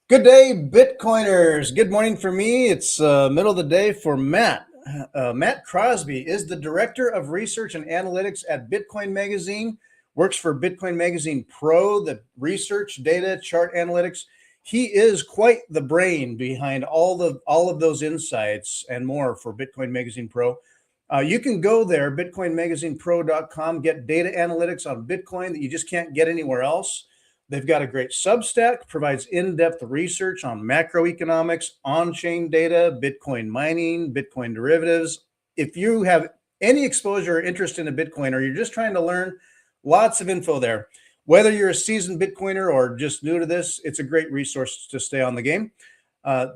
Good day, Bitcoiners. Good morning for me. It's middle of the day for Matt. Matt Crosby is the Director of Research and Analytics at Bitcoin Magazine, works for Bitcoin Magazine Pro, the research, data, chart analytics. He is quite the brain behind all of those insights and more for Bitcoin Magazine Pro. You can go there, bitcoinmagazinepro.com, get data analytics on Bitcoin that you just can't get anywhere else. They've got a great substack, provides in-depth research on macroeconomics, on-chain data, Bitcoin mining, Bitcoin derivatives. If you have any exposure or interest in a Bitcoin, or you're just trying to learn, lots of info there. Whether you're a seasoned Bitcoiner or just new to this, it's a great resource to stay on the game.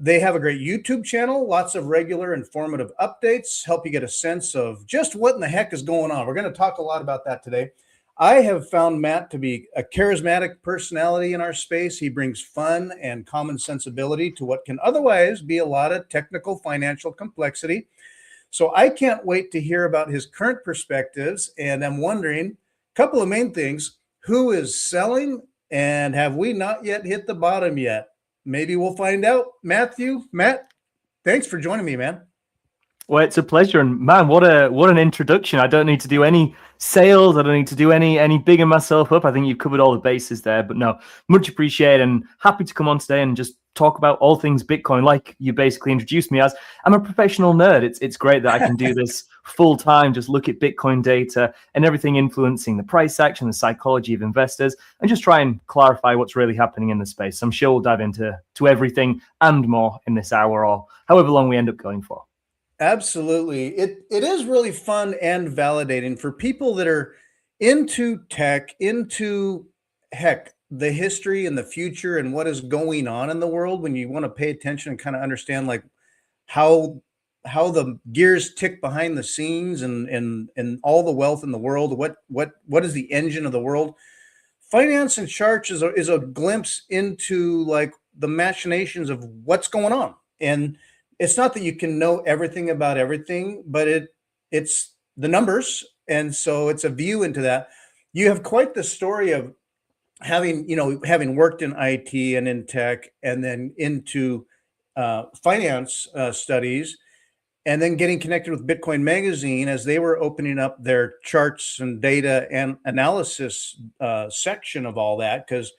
They have a great YouTube channel, lots of regular informative updates, help you get a sense of just what in the heck is going on. We're going to talk a lot about that today. I have found Matt to be a charismatic personality in our space. He brings fun and common sensibility to what can otherwise be a lot of technical financial complexity. So I can't wait to hear about his current perspectives. And I'm wondering a couple of main things. Who is selling, and have we not yet hit the bottom yet? Maybe we'll find out. Matt, thanks for joining me, man. Well, it's a pleasure, and man, what an introduction! I don't need to do any sales. I don't need to do any bigging myself up. I think you've covered all the bases there. But no, much appreciated, and happy to come on today and just talk about all things Bitcoin, like you basically introduced me as. I'm a professional nerd. It's great that I can do this full time. Just look at Bitcoin data and everything influencing the price action, the psychology of investors, and just try and clarify what's really happening in the space. I'm sure we'll dive into everything and more in this hour, or however long we end up going for. Absolutely. It is really fun and validating for people that are into tech, into heck, the history and the future and what is going on in the world, when you want to pay attention and kind of understand like how the gears tick behind the scenes and all the wealth in the world, what is the engine of the world. Finance and charts is a glimpse into like the machinations of what's going on. And it's not that you can know everything about everything, but it's the numbers. And so it's a view into that. You have quite the story of having worked in IT and in tech and then into finance studies, and then getting connected with Bitcoin Magazine as they were opening up their charts and data and analysis section of all that. Because,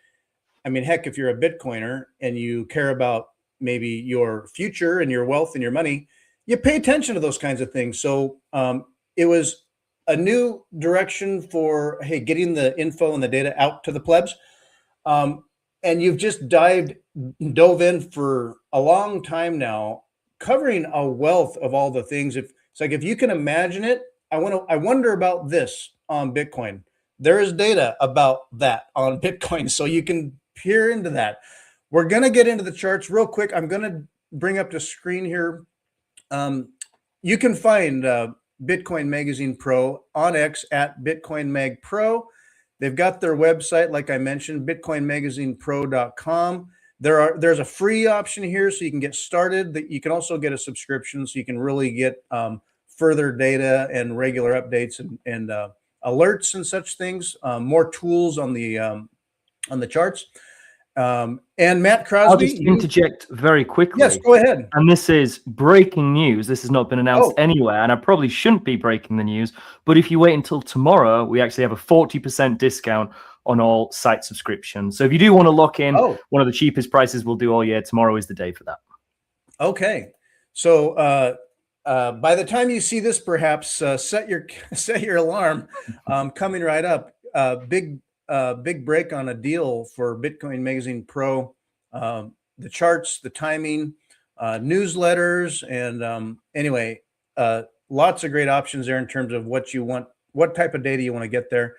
I mean, heck, if you're a Bitcoiner and you care about maybe your future and your wealth and your money, you pay attention to those kinds of things. So it was a new direction for, hey, getting the info and the data out to the plebs. And you've just dove in for a long time now, covering a wealth of all the things. It's like, if you can imagine it, I wonder about this on Bitcoin. There is data about that on Bitcoin, so you can peer into that. We're going to get into the charts real quick. I'm going to bring up the screen here. You can find Bitcoin Magazine Pro on X at Bitcoin Mag Pro. They've got their website, like I mentioned, bitcoinmagazinepro.com. There's a free option here, so you can get started. That you can also get a subscription, so you can really get further data and regular updates and alerts and such things. More tools on the charts. And Matt Crosby. I'll just interject very quickly. Yes, go ahead. And this is breaking news. This has not been announced anywhere, and I probably shouldn't be breaking the news. But if you wait until tomorrow, we actually have a 40% discount on all site subscriptions. So if you do want to lock in one of the cheapest prices we'll do all year, tomorrow is the day for that. Okay. So by the time you see this, perhaps set your alarm. Coming right up. Big break on a deal for Bitcoin Magazine Pro. The charts, the timing, newsletters, and anyway, lots of great options there in terms of what you want, what type of data you want to get there.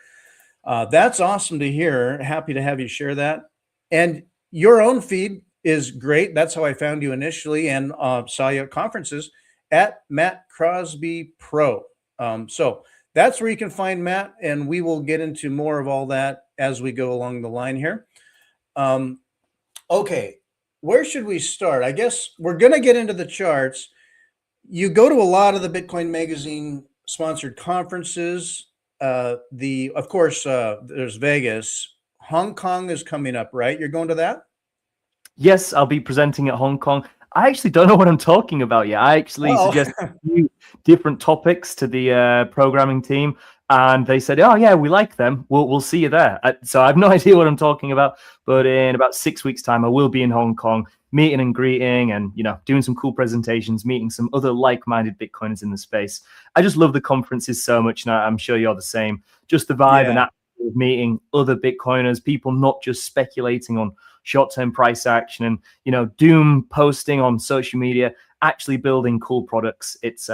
That's awesome to hear. Happy to have you share that. And your own feed is great. That's how I found you initially and saw you at conferences at Matt Crosby Pro. So that's where you can find Matt, and we will get into more of all that as we go along the line here. Okay, where should we start? I guess we're going to get into the charts. You go to a lot of the Bitcoin Magazine sponsored conferences. Of course, there's Vegas. Hong Kong is coming up, right? You're going to that? Yes, I'll be presenting at Hong Kong. I actually don't know what I'm talking about yet. I actually Oh, suggested a few different topics to the programming team, and they said, "Oh yeah, we like them. We'll see you there." So I have no idea what I'm talking about. But in about 6 weeks' time, I will be in Hong Kong, meeting and greeting, and doing some cool presentations, meeting some other like-minded Bitcoiners in the space. I just love the conferences so much, and I'm sure you're the same. Just the vibe and yeah. atmosphere of meeting other Bitcoiners, people not just speculating on short-term price action and doom posting on social media, actually building cool products. It's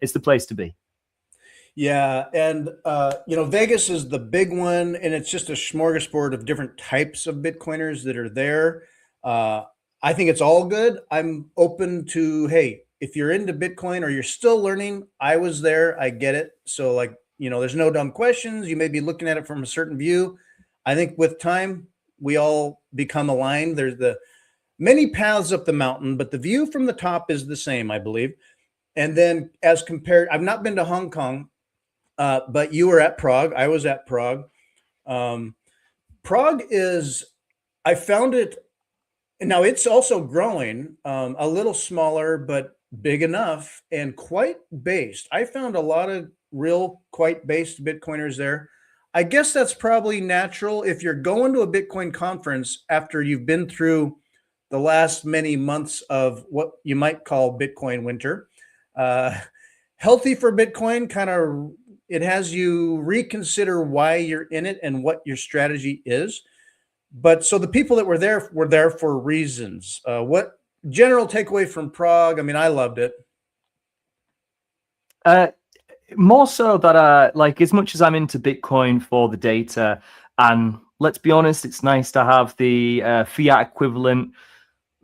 it's the place to be. Yeah, and Vegas is the big one, and it's just a smorgasbord of different types of Bitcoiners that are there. Uh, I think it's all good. I'm open to, hey, if you're into Bitcoin or you're still learning, I was there. I get it. So, like, there's no dumb questions. You may be looking at it from a certain view. I think with time, we all become aligned. There's the many paths up the mountain, but the view from the top is the same, I believe. And then, as compared, I've not been to Hong Kong. But you were at Prague. I was at Prague. Um, Prague is, I found it, now it's also growing, a little smaller, but big enough and quite based. I found a lot of real quite based Bitcoiners there. I guess that's probably natural if you're going to a Bitcoin conference after you've been through the last many months of what you might call Bitcoin winter. Uh, Healthy for Bitcoin, kind of it has you reconsider why you're in it and what your strategy is. But so the people that were there for reasons. What general takeaway from Prague? I mean, I loved it. Uh, More so that like as much as I'm into Bitcoin for the data, and let's be honest, it's nice to have the fiat equivalent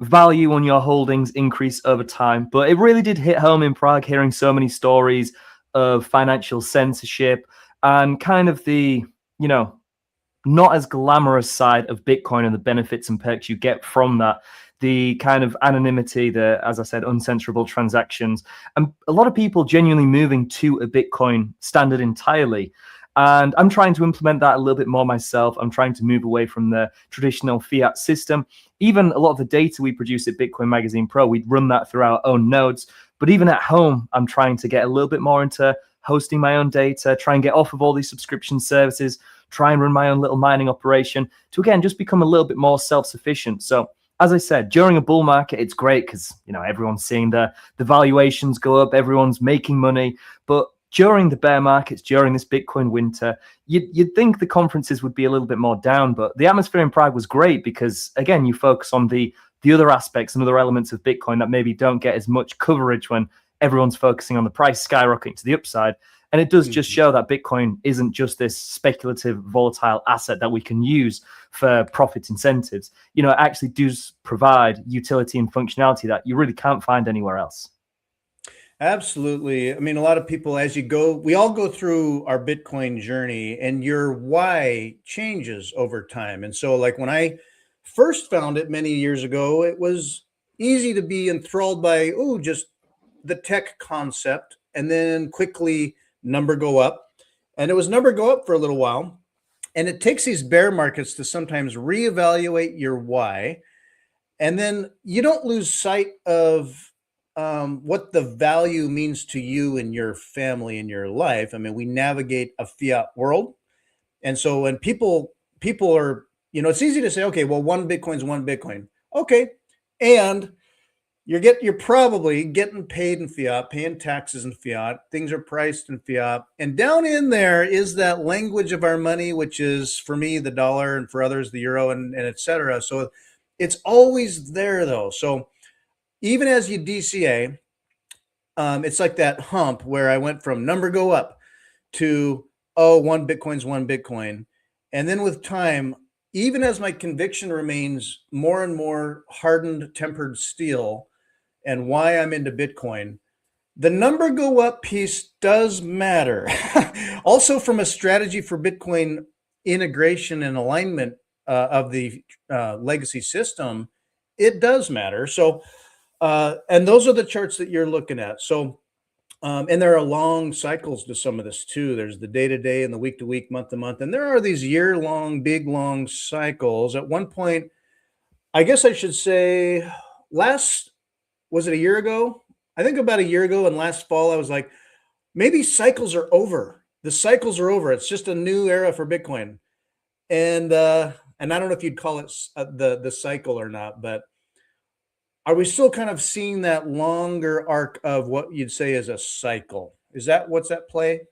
value on your holdings increase over time. But it really did hit home in Prague, hearing so many stories of financial censorship and kind of the, not as glamorous side of Bitcoin and the benefits and perks you get from that. The kind of anonymity, the, as I said, uncensorable transactions, and a lot of people genuinely moving to a Bitcoin standard entirely. And I'm trying to implement that a little bit more myself. I'm trying to move away from the traditional fiat system. Even a lot of the data we produce at Bitcoin Magazine Pro, we run that through our own nodes. But even at home, I'm trying to get a little bit more into hosting my own data, try and get off of all these subscription services, try and run my own little mining operation to, again, just become a little bit more self-sufficient. So as I said, during a bull market, it's great because, everyone's seeing the valuations go up, everyone's making money. But during the bear markets, during this Bitcoin winter, you'd think the conferences would be a little bit more down, but the atmosphere in Prague was great because, again, you focus on the other aspects and other elements of Bitcoin that maybe don't get as much coverage when everyone's focusing on the price skyrocketing to the upside. And it does just show that Bitcoin isn't just this speculative, volatile asset that we can use for profit incentives. It actually does provide utility and functionality that you really can't find anywhere else. Absolutely. I mean, a lot of people, as you go, we all go through our Bitcoin journey, and your why changes over time. And so, like when I first found it many years ago, it was easy to be enthralled by, oh, just the tech concept, and then quickly number go up. And it was number go up for a little while. And it takes these bear markets to sometimes reevaluate your why. And then you don't lose sight of what the value means to you and your family and your life. I mean, we navigate a fiat world. And so when people are, it's easy to say, okay, well, one Bitcoin's one Bitcoin. Okay. And you're probably getting paid in fiat, paying taxes in fiat. Things are priced in fiat. And down in there is that language of our money, which is for me, the dollar, and for others, the euro, and et cetera. So it's always there though. So even as you DCA, it's like that hump where I went from number go up to, oh, one Bitcoin's one Bitcoin. And then with time, even as my conviction remains more and more hardened, tempered steel, and why I'm into Bitcoin, the number go up piece does matter. Also, from a strategy for Bitcoin integration and alignment of the legacy system, it does matter. So, and those are the charts that you're looking at. So, and there are long cycles to some of this too. There's the day to day and the week to week, month to month, and there are these year long, big long cycles. At one point, I guess I should say last, was it a year ago? I think about a year ago and last fall, I was like, maybe cycles are over. The cycles are over. It's just a new era for Bitcoin. And I don't know if you'd call it the cycle or not, but are we still kind of seeing that longer arc of what you'd say is a cycle? Is that what's at play?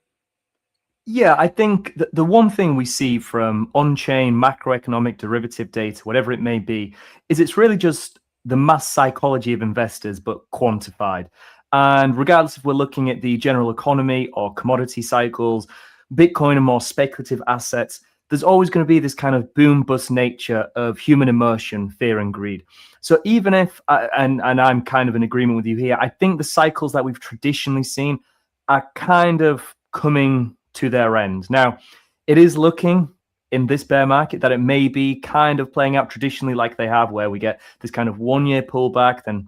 Yeah, I think the one thing we see from on-chain macroeconomic derivative data, whatever it may be, is it's really just the mass psychology of investors, but quantified. And regardless if we're looking at the general economy or commodity cycles, Bitcoin and more speculative assets, there's always going to be this kind of boom bust nature of human emotion, fear, and greed. So even if, and I'm kind of in agreement with you here, I think the cycles that we've traditionally seen are kind of coming to their end. Now, it is looking in this bear market that it may be kind of playing out traditionally like they have, where we get this kind of 1 year pullback, then,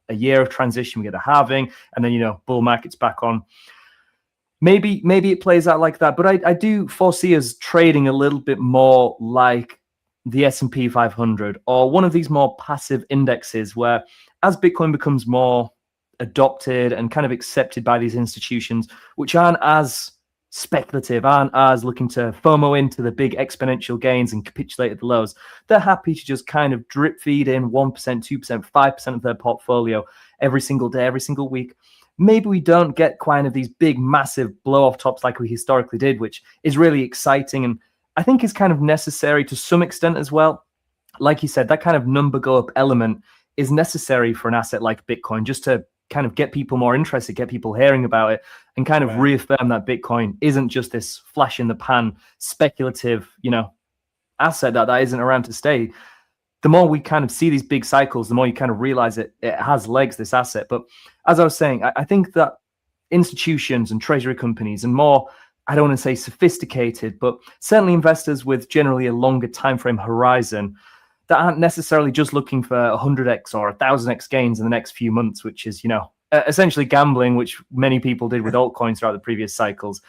a year of transition, we get a halving, and then, bull market's back on. Maybe it plays out like that, but I do foresee us trading a little bit more like the S&P 500 or one of these more passive indexes where as Bitcoin becomes more adopted and kind of accepted by these institutions, which aren't as speculative, aren't as looking to FOMO into the big exponential gains and capitulate at the lows. They're happy to just kind of drip feed in 1%, 2%, 5% of their portfolio every single day, every single week. Maybe we don't get kind of these big, massive blow off tops like we historically did, which is really exciting. And I think is kind of necessary to some extent as well. Like you said, that kind of number go up element is necessary for an asset like Bitcoin, just to kind of get people more interested, get people hearing about it, and kind of reaffirm that Bitcoin isn't just this flash in the pan, speculative, asset that isn't around to stay. The more we kind of see these big cycles, the more you kind of realize it has legs, this asset. But as I was saying, I think that institutions and treasury companies and more, I don't want to say sophisticated, but certainly investors with generally a longer time frame horizon that aren't necessarily just looking for 100x or 1000x gains in the next few months, which is, essentially gambling, which many people did with altcoins throughout the previous cycles.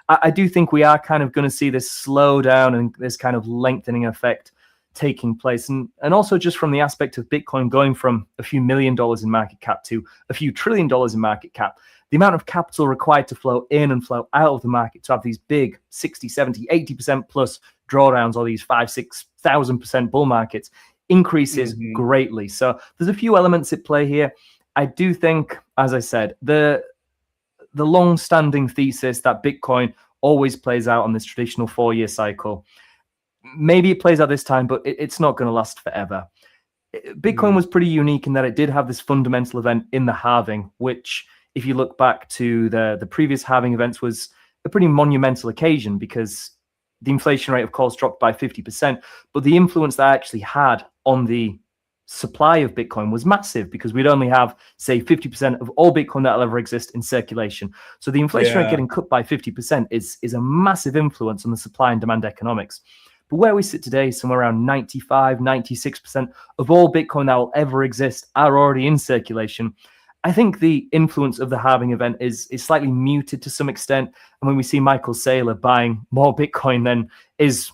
I do think we are kind of going to see this slowdown and this kind of lengthening effect taking place. And also just from the aspect of Bitcoin going from a few $1 million in market cap to a few $1 trillion in market cap, the amount of capital required to flow in and flow out of the market to have these big 60, 70, 80% plus drawdowns or these 5,000-6,000% bull markets increases greatly. So there's a few elements at play here. I do think, as I said, the long-standing thesis that Bitcoin always plays out on this traditional 4-year cycle, maybe it plays out this time, but it's not going to last forever. Bitcoin was pretty unique in that it did have this fundamental event in the halving, which, if you look back to the previous halving events, was a pretty monumental occasion because the inflation rate, of course, dropped by 50%, but the influence that actually had on the supply of Bitcoin was massive because we'd only have, say, 50% of all Bitcoin that'll ever exist in circulation. So the inflation rate getting cut by 50% is a massive influence on the supply and demand economics. But where we sit today, somewhere around 95, 96% of all Bitcoin that will ever exist are already in circulation. I think the influence of the halving event is slightly muted to some extent. And when we see Michael Saylor buying more Bitcoin than is,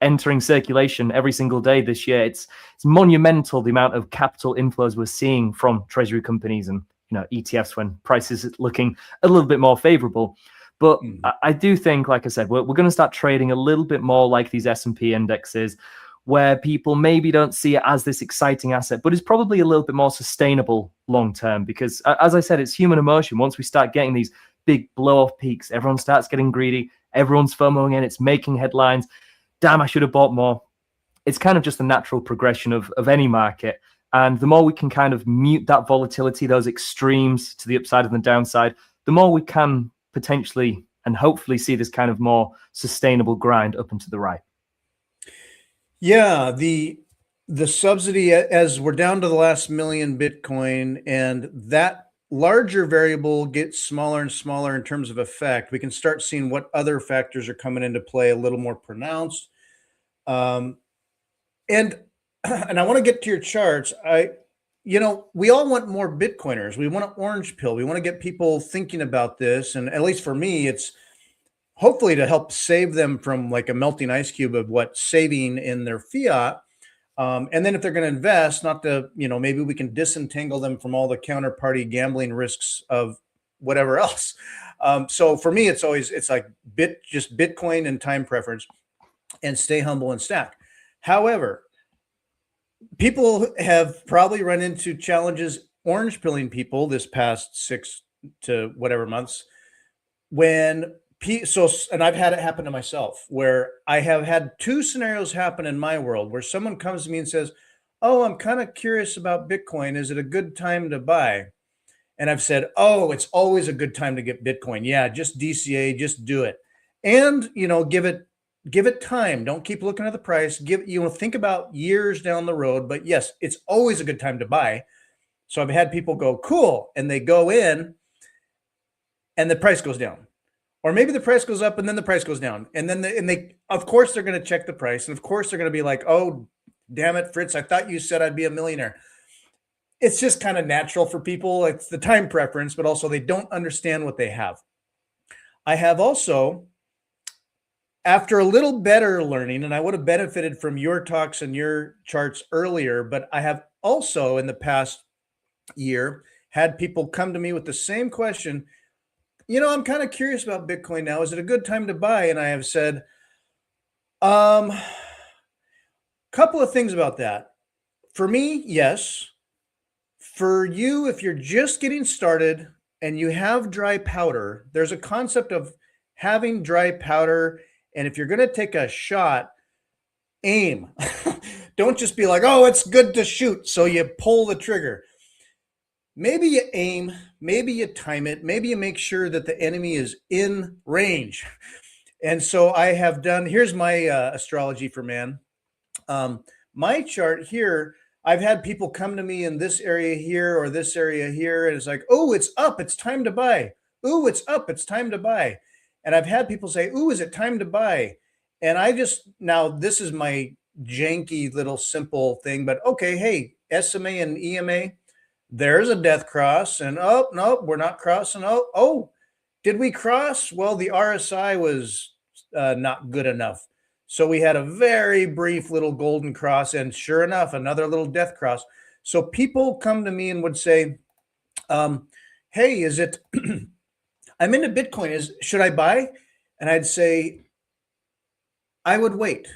entering circulation every single day this year, it's monumental the amount of capital inflows we're seeing from treasury companies and ETFs when prices are looking a little bit more favorable. But I do think, like I said, we're going to start trading a little bit more like these S&P indexes, where people maybe don't see it as this exciting asset, but it's probably a little bit more sustainable long term. Because as I said, it's human emotion. Once we start getting these big blow off peaks, everyone starts getting greedy, everyone's FOMOing in, it's making headlines. Damn, I should have bought more. It's kind of just a natural progression of any market. And the more we can kind of mute that volatility, those extremes to the upside and the downside, the more we can potentially and hopefully see this kind of more sustainable grind up and to the right. Yeah, the subsidy, as we're down to the last million Bitcoin, and that larger variable gets smaller and smaller in terms of effect, we can start seeing what other factors are coming into play a little more pronounced. And I want to get to your charts. We all want more Bitcoiners. We want an orange pill. We want to get people thinking about this. And at least for me, it's hopefully to help save them from like a melting ice cube of what saving in their fiat. And then if they're going to invest, not to, maybe we can disentangle them from all the counterparty gambling risks of whatever else. So for me, it's like just Bitcoin and time preference, and stay humble and stack. However, people have probably run into challenges orange pilling people this past 6 to whatever months when and I've had it happen to myself, where I have had two scenarios happen in my world where someone comes to me and says, "Oh, I'm kind of curious about Bitcoin. Is it a good time to buy?" And I've said, "Oh, it's always a good time to get Bitcoin. Yeah, just DCA, just do it." And, give it time. Don't keep looking at the price. Think about years down the road, but yes, it's always a good time to buy. So I've had people go, "Cool," and they go in and the price goes down. Or maybe the price goes up and then the price goes down. And then they of course they're going to check the price, and of course they're going to be like, "Oh, damn it, Fritz, I thought you said I'd be a millionaire." It's just kind of natural for people. It's the time preference, but also they don't understand what they have. I have also, after a little better learning, and I would have benefited from your talks and your charts earlier, but I have also in the past year had people come to me with the same question. I'm kind of curious about Bitcoin now. Is it a good time to buy? And I have said, couple of things about that. For me, yes. For you, if you're just getting started and you have dry powder, there's a concept of having dry powder. And if you're going to take a shot, aim. Don't just be like, "Oh, it's good to shoot," so you pull the trigger. Maybe you aim, maybe you time it, maybe you make sure that the enemy is in range. And so I have done, here's my astrology for man. My chart here, I've had people come to me in this area here or this area here, and it's like, "Oh, it's up, it's time to buy. Ooh, it's up, it's time to buy." And I've had people say, "Ooh, is it time to buy?" And now this is my janky little simple thing, but okay, hey, SMA and EMA, there's a death cross, and oh no, we're not crossing. Oh, did we cross? Well, the RSI was not good enough, so we had a very brief little golden cross, and sure enough, another little death cross. So people come to me and would say, "Hey, is it? I'm into Bitcoin. Should I buy?" And I'd say, I would wait.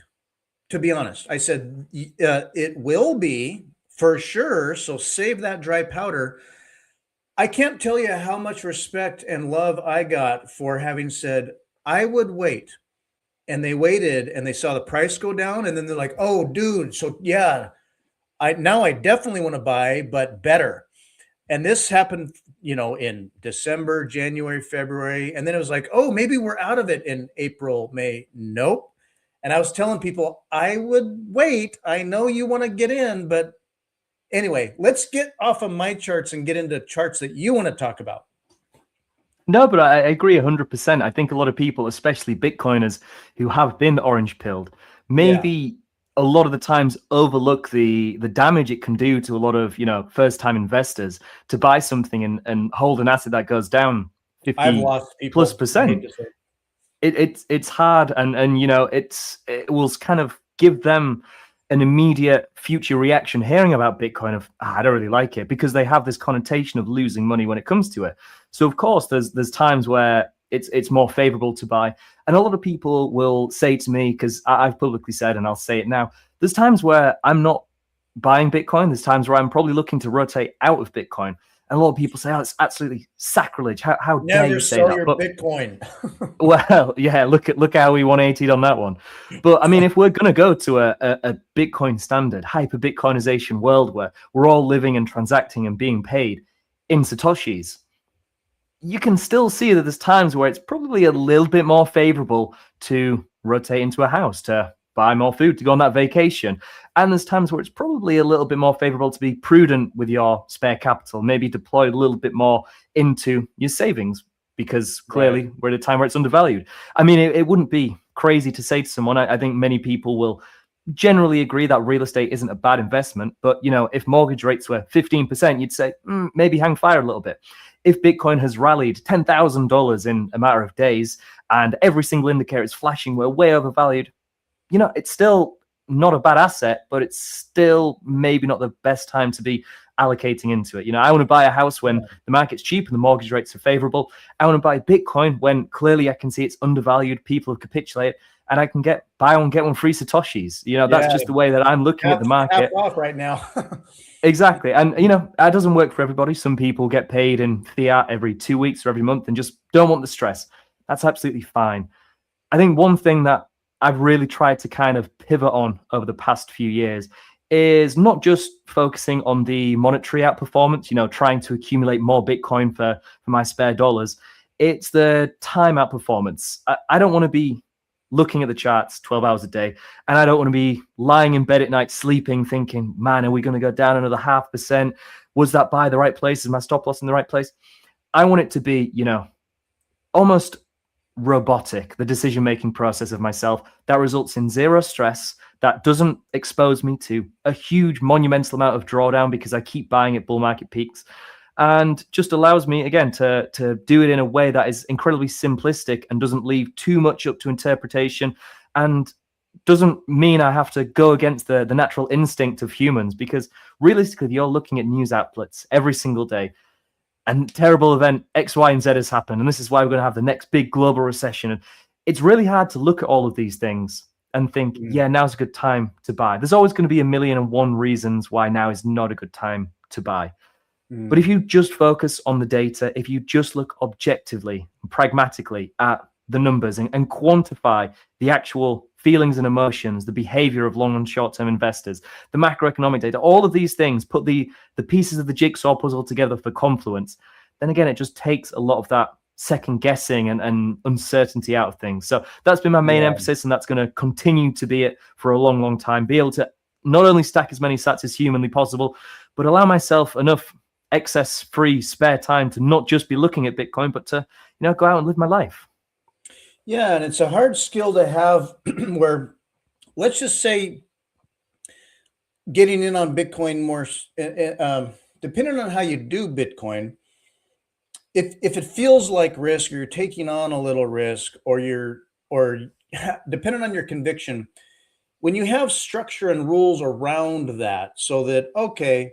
To be honest, I said it will be for sure. So save that dry powder. I can't tell you how much respect and love I got for having said I would wait. And they waited and they saw the price go down. And then they're like, "Oh, dude. So yeah, I definitely want to buy, but better." And this happened, in December, January, February. And then it was like, "Oh, maybe we're out of it in April, May." Nope. And I was telling people I would wait. I know you want to get in, but anyway, let's get off of my charts and get into charts that you want to talk about. No, but I agree 100%. I think a lot of people, especially Bitcoiners who have been orange pilled, maybe a lot of the times overlook the damage it can do to a lot of, first time investors to buy something and hold an asset that goes down 50 I've lost people, plus percent. It's hard, and it will kind of give them an immediate future reaction hearing about Bitcoin of, "I don't really like it," because they have this connotation of losing money when it comes to it. So of course there's times where it's more favorable to buy. And a lot of people will say to me, because I've publicly said, and I'll say it now, there's times where I'm not buying Bitcoin. There's times where I'm probably looking to rotate out of Bitcoin. And a lot of people say, "Oh, it's absolutely sacrilege. How dare you say that?" Never sell your Bitcoin. Well, yeah, look how we 180'd on that one. But I mean, if we're going to go to a Bitcoin standard, hyper Bitcoinization world where we're all living and transacting and being paid in Satoshis, you can still see that there's times where it's probably a little bit more favorable to rotate into a house, to buy more food, to go on that vacation. And there's times where it's probably a little bit more favorable to be prudent with your spare capital, maybe deploy a little bit more into your savings, because clearly we're at a time where it's undervalued. I mean, it wouldn't be crazy to say to someone, I think many people will generally agree that real estate isn't a bad investment. But, if mortgage rates were 15%, you'd say, maybe hang fire a little bit. If Bitcoin has rallied $10,000 in a matter of days and every single indicator is flashing we're way overvalued, it's still not a bad asset, but it's still maybe not the best time to be allocating into it. You know, I want to buy a house when the market's cheap and the mortgage rates are favorable. I want to buy Bitcoin when clearly I can see it's undervalued, people have capitulated, and I can buy one, get one free Satoshis. You know, that's just the way that I'm looking at the market. Half off right now. Exactly. And, you know, that doesn't work for everybody. Some people get paid in fiat every 2 weeks or every month and just don't want the stress. That's absolutely fine. I think one thing that I've really tried to kind of pivot on over the past few years is not just focusing on the monetary outperformance, you know, trying to accumulate more Bitcoin for my spare dollars. It's the time outperformance. I don't want to be looking at the charts 12 hours a day, and I don't want to be lying in bed at night sleeping thinking, man, are we going to go down another 0.5%? Was that buy the right place? Is my stop loss in the right place? I want it to be, you know, almost robotic, the decision-making process of myself that results in zero stress, that doesn't expose me to a huge monumental amount of drawdown because I keep buying at bull market peaks, and just allows me, again, to do it in a way that is incredibly simplistic and doesn't leave too much up to interpretation, and doesn't mean I have to go against the natural instinct of humans, because realistically, you're looking at news outlets every single day, and terrible event X, Y, and Z has happened, and this is why we're going to have the next big global recession. And it's really hard to look at all of these things and think, yeah, now's a good time to buy. There's always going to be 1,000,001 reasons why now is not a good time to buy. But if you just focus on the data, if you just look objectively, pragmatically at the numbers and quantify the actual feelings and emotions, the behavior of long and short-term investors, the macroeconomic data, all of these things, put the pieces of the jigsaw puzzle together for confluence, then again, it just takes a lot of that second guessing and uncertainty out of things. So that's been my main emphasis, and that's going to continue to be it for a long, long time. Be able to not only stack as many sats as humanly possible, but allow myself enough excess free spare time to not just be looking at Bitcoin, but to, you know, go out and live my life. Yeah, and it's a hard skill to have where, let's just say, getting in on Bitcoin more, depending on how you do Bitcoin, if it feels like risk, or you're taking on a little risk, or depending on your conviction, when you have structure and rules around that, so that, okay,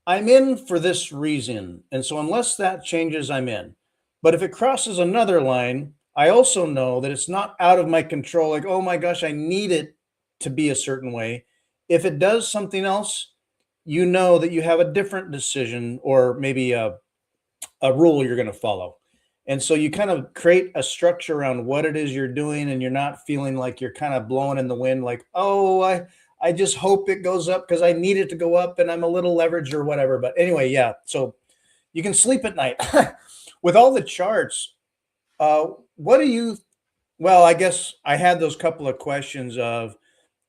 I'm in for this reason, and so unless that changes, I'm in. But if it crosses another line, I also know that it's not out of my control. Like, oh my gosh, I need it to be a certain way. If it does something else, you know that you have a different decision, or maybe a rule you're going to follow. And so you kind of create a structure around what it is you're doing, and you're not feeling like you're kind of blowing in the wind, like, oh, I just hope it goes up because I need it to go up and I'm a little leveraged or whatever. But anyway, yeah, so you can sleep at night. With all the charts, what do you, well, I guess I had those couple of questions of,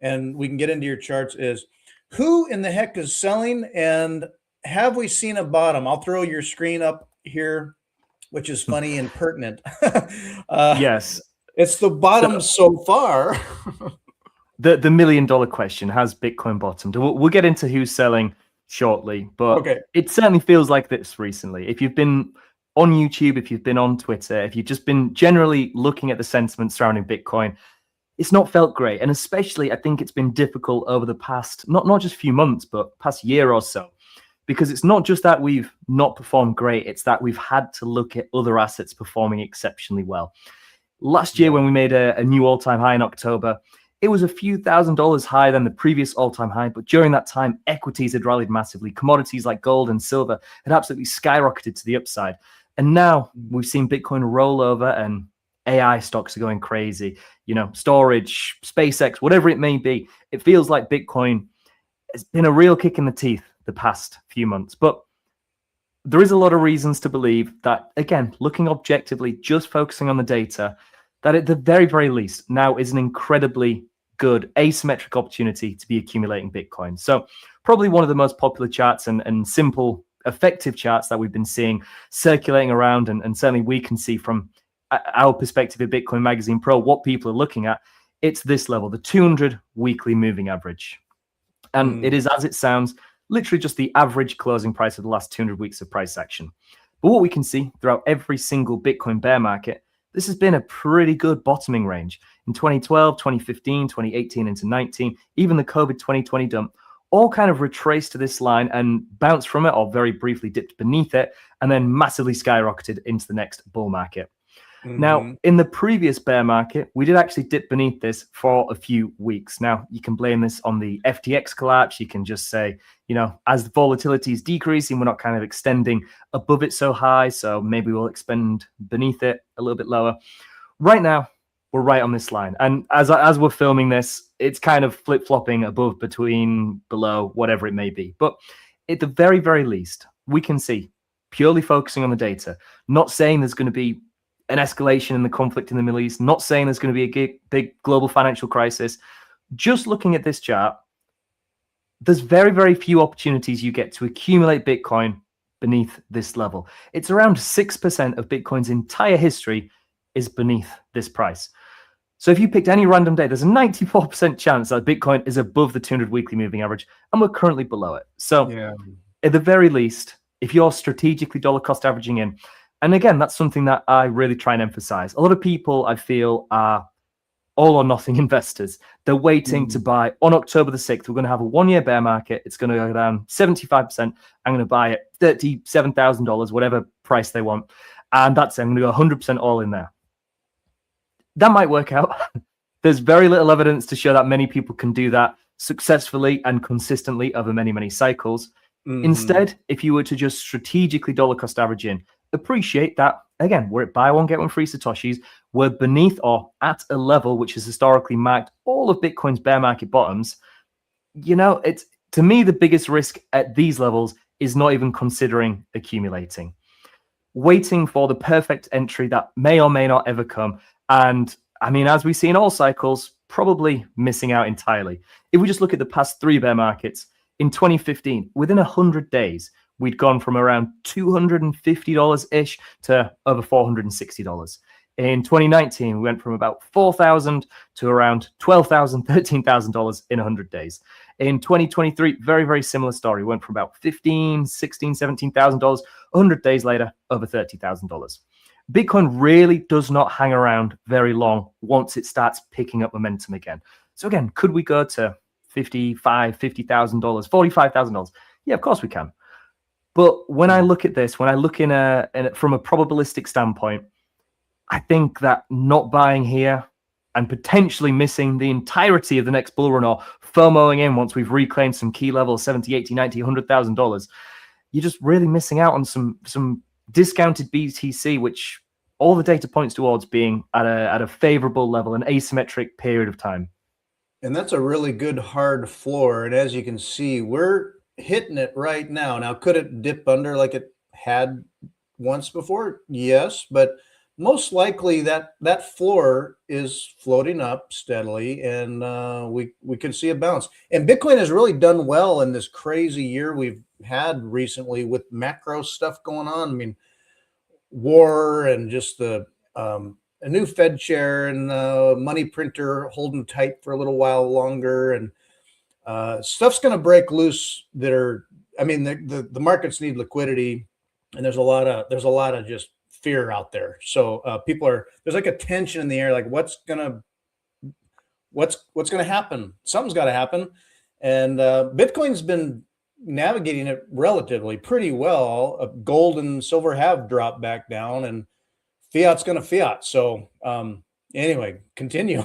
and we can get into your charts, is who in the heck is selling, and have we seen a bottom? I'll throw your screen up here, which is funny and pertinent. Yes. It's the bottom so far. The $1 million question, has Bitcoin bottomed? We'll get into who's selling shortly, but it certainly feels like this recently. If you've been on YouTube, if you've been on Twitter, if you've just been generally looking at the sentiment surrounding Bitcoin, it's not felt great. And especially, I think it's been difficult over the past, not just few months, but past year or so, because it's not just that we've not performed great, it's that we've had to look at other assets performing exceptionally well. Last year, when we made a new all-time high in October, it was a few $1,000s higher than the previous all-time high, but during that time, equities had rallied massively. Commodities like gold and silver had absolutely skyrocketed to the upside. And now we've seen Bitcoin roll over, and AI stocks are going crazy. You know, storage, SpaceX, whatever it may be. It feels like Bitcoin has been a real kick in the teeth the past few months. But there is a lot of reasons to believe that, again, looking objectively, just focusing on the data, that at the very, very least, now is an incredibly good asymmetric opportunity to be accumulating Bitcoin. So probably one of the most popular charts and simple, effective charts that we've been seeing circulating around, and certainly we can see from our perspective at Bitcoin Magazine Pro what people are looking at. It's this level, the 200 weekly moving average. And it is, as it sounds, literally just the average closing price of the last 200 weeks of price action. But what we can see throughout every single Bitcoin bear market, this has been a pretty good bottoming range. In 2012, 2015, 2018 into 19, even the COVID 2020 dump, all kind of retraced to this line and bounced from it, or very briefly dipped beneath it, and then massively skyrocketed into the next bull market. Now, in the previous bear market, we did actually dip beneath this for a few weeks. Now, you can blame this on the FTX collapse. You can just say, as the volatility is decreasing, we're not kind of extending above it so high, so maybe we'll expand beneath it a little bit lower. Right now, we're right on this line. And as we're filming this, it's kind of flip-flopping above, between, below, whatever it may be. But at the very, very least, we can see, purely focusing on the data, not saying there's going to be an escalation in the conflict in the Middle East, not saying there's going to be a big global financial crisis. Just looking at this chart, there's very, very few opportunities you get to accumulate Bitcoin beneath this level. It's around 6% of Bitcoin's entire history is beneath this price. So if you picked any random day, there's a 94% chance that Bitcoin is above the 200 weekly moving average, and we're currently below it. So at the very least, if you're strategically dollar cost averaging in, and again, that's something that I really try and emphasize. A lot of people, I feel, are all or nothing investors. They're waiting to buy on October the 6th. We're going to have a 1-year bear market. It's going to go down 75%. I'm going to buy it $37,000, whatever price they want. And that's it. I'm going to go 100% all in there. That might work out. There's very little evidence to show that many people can do that successfully and consistently over many, many cycles. Instead, if you were to just strategically dollar cost average in, appreciate that, again, we're at buy one, get one free Satoshis. We're beneath or at a level which has historically marked all of Bitcoin's bear market bottoms. It's, to me, the biggest risk at these levels is not even considering accumulating. Waiting for the perfect entry that may or may not ever come. And I mean, as we see in all cycles, probably missing out entirely. If we just look at the past 3 bear markets, in 2015, within 100 days, we'd gone from around $250-ish to over $460. In 2019, we went from about $4,000 to around $12,000, $13,000 in 100 days. In 2023, very, very similar story. We went from about $15,000, $16,000, $17,000. 100 days later, over $30,000. Bitcoin really does not hang around very long once it starts picking up momentum again. So again, could we go to $55,000, $50,000, $45,000? Yeah, of course we can. But when I look at this, when I look from a probabilistic standpoint, I think that not buying here and potentially missing the entirety of the next bull run, or FOMOing in once we've reclaimed some key levels, 70, 80, 90, $100,000, you're just really missing out on some discounted BTC, which all the data points towards being at a favorable level, an asymmetric period of time. And that's a really good hard floor. And as you can see, we're hitting it right now. Now, could it dip under like it had once before? Yes, but most likely that floor is floating up steadily, and we could see a bounce. And Bitcoin has really done well in this crazy year we've had recently with macro stuff going on. I mean, war and just a new Fed chair and money printer holding tight for a little while longer, and stuff's going to break loose. The markets need liquidity, and there's a lot of just fear out there. So there's like a tension in the air, like what's gonna happen? Something's got to happen, and Bitcoin's been navigating it relatively pretty well. Gold and silver have dropped back down, and fiat's going to fiat. So anyway, continue.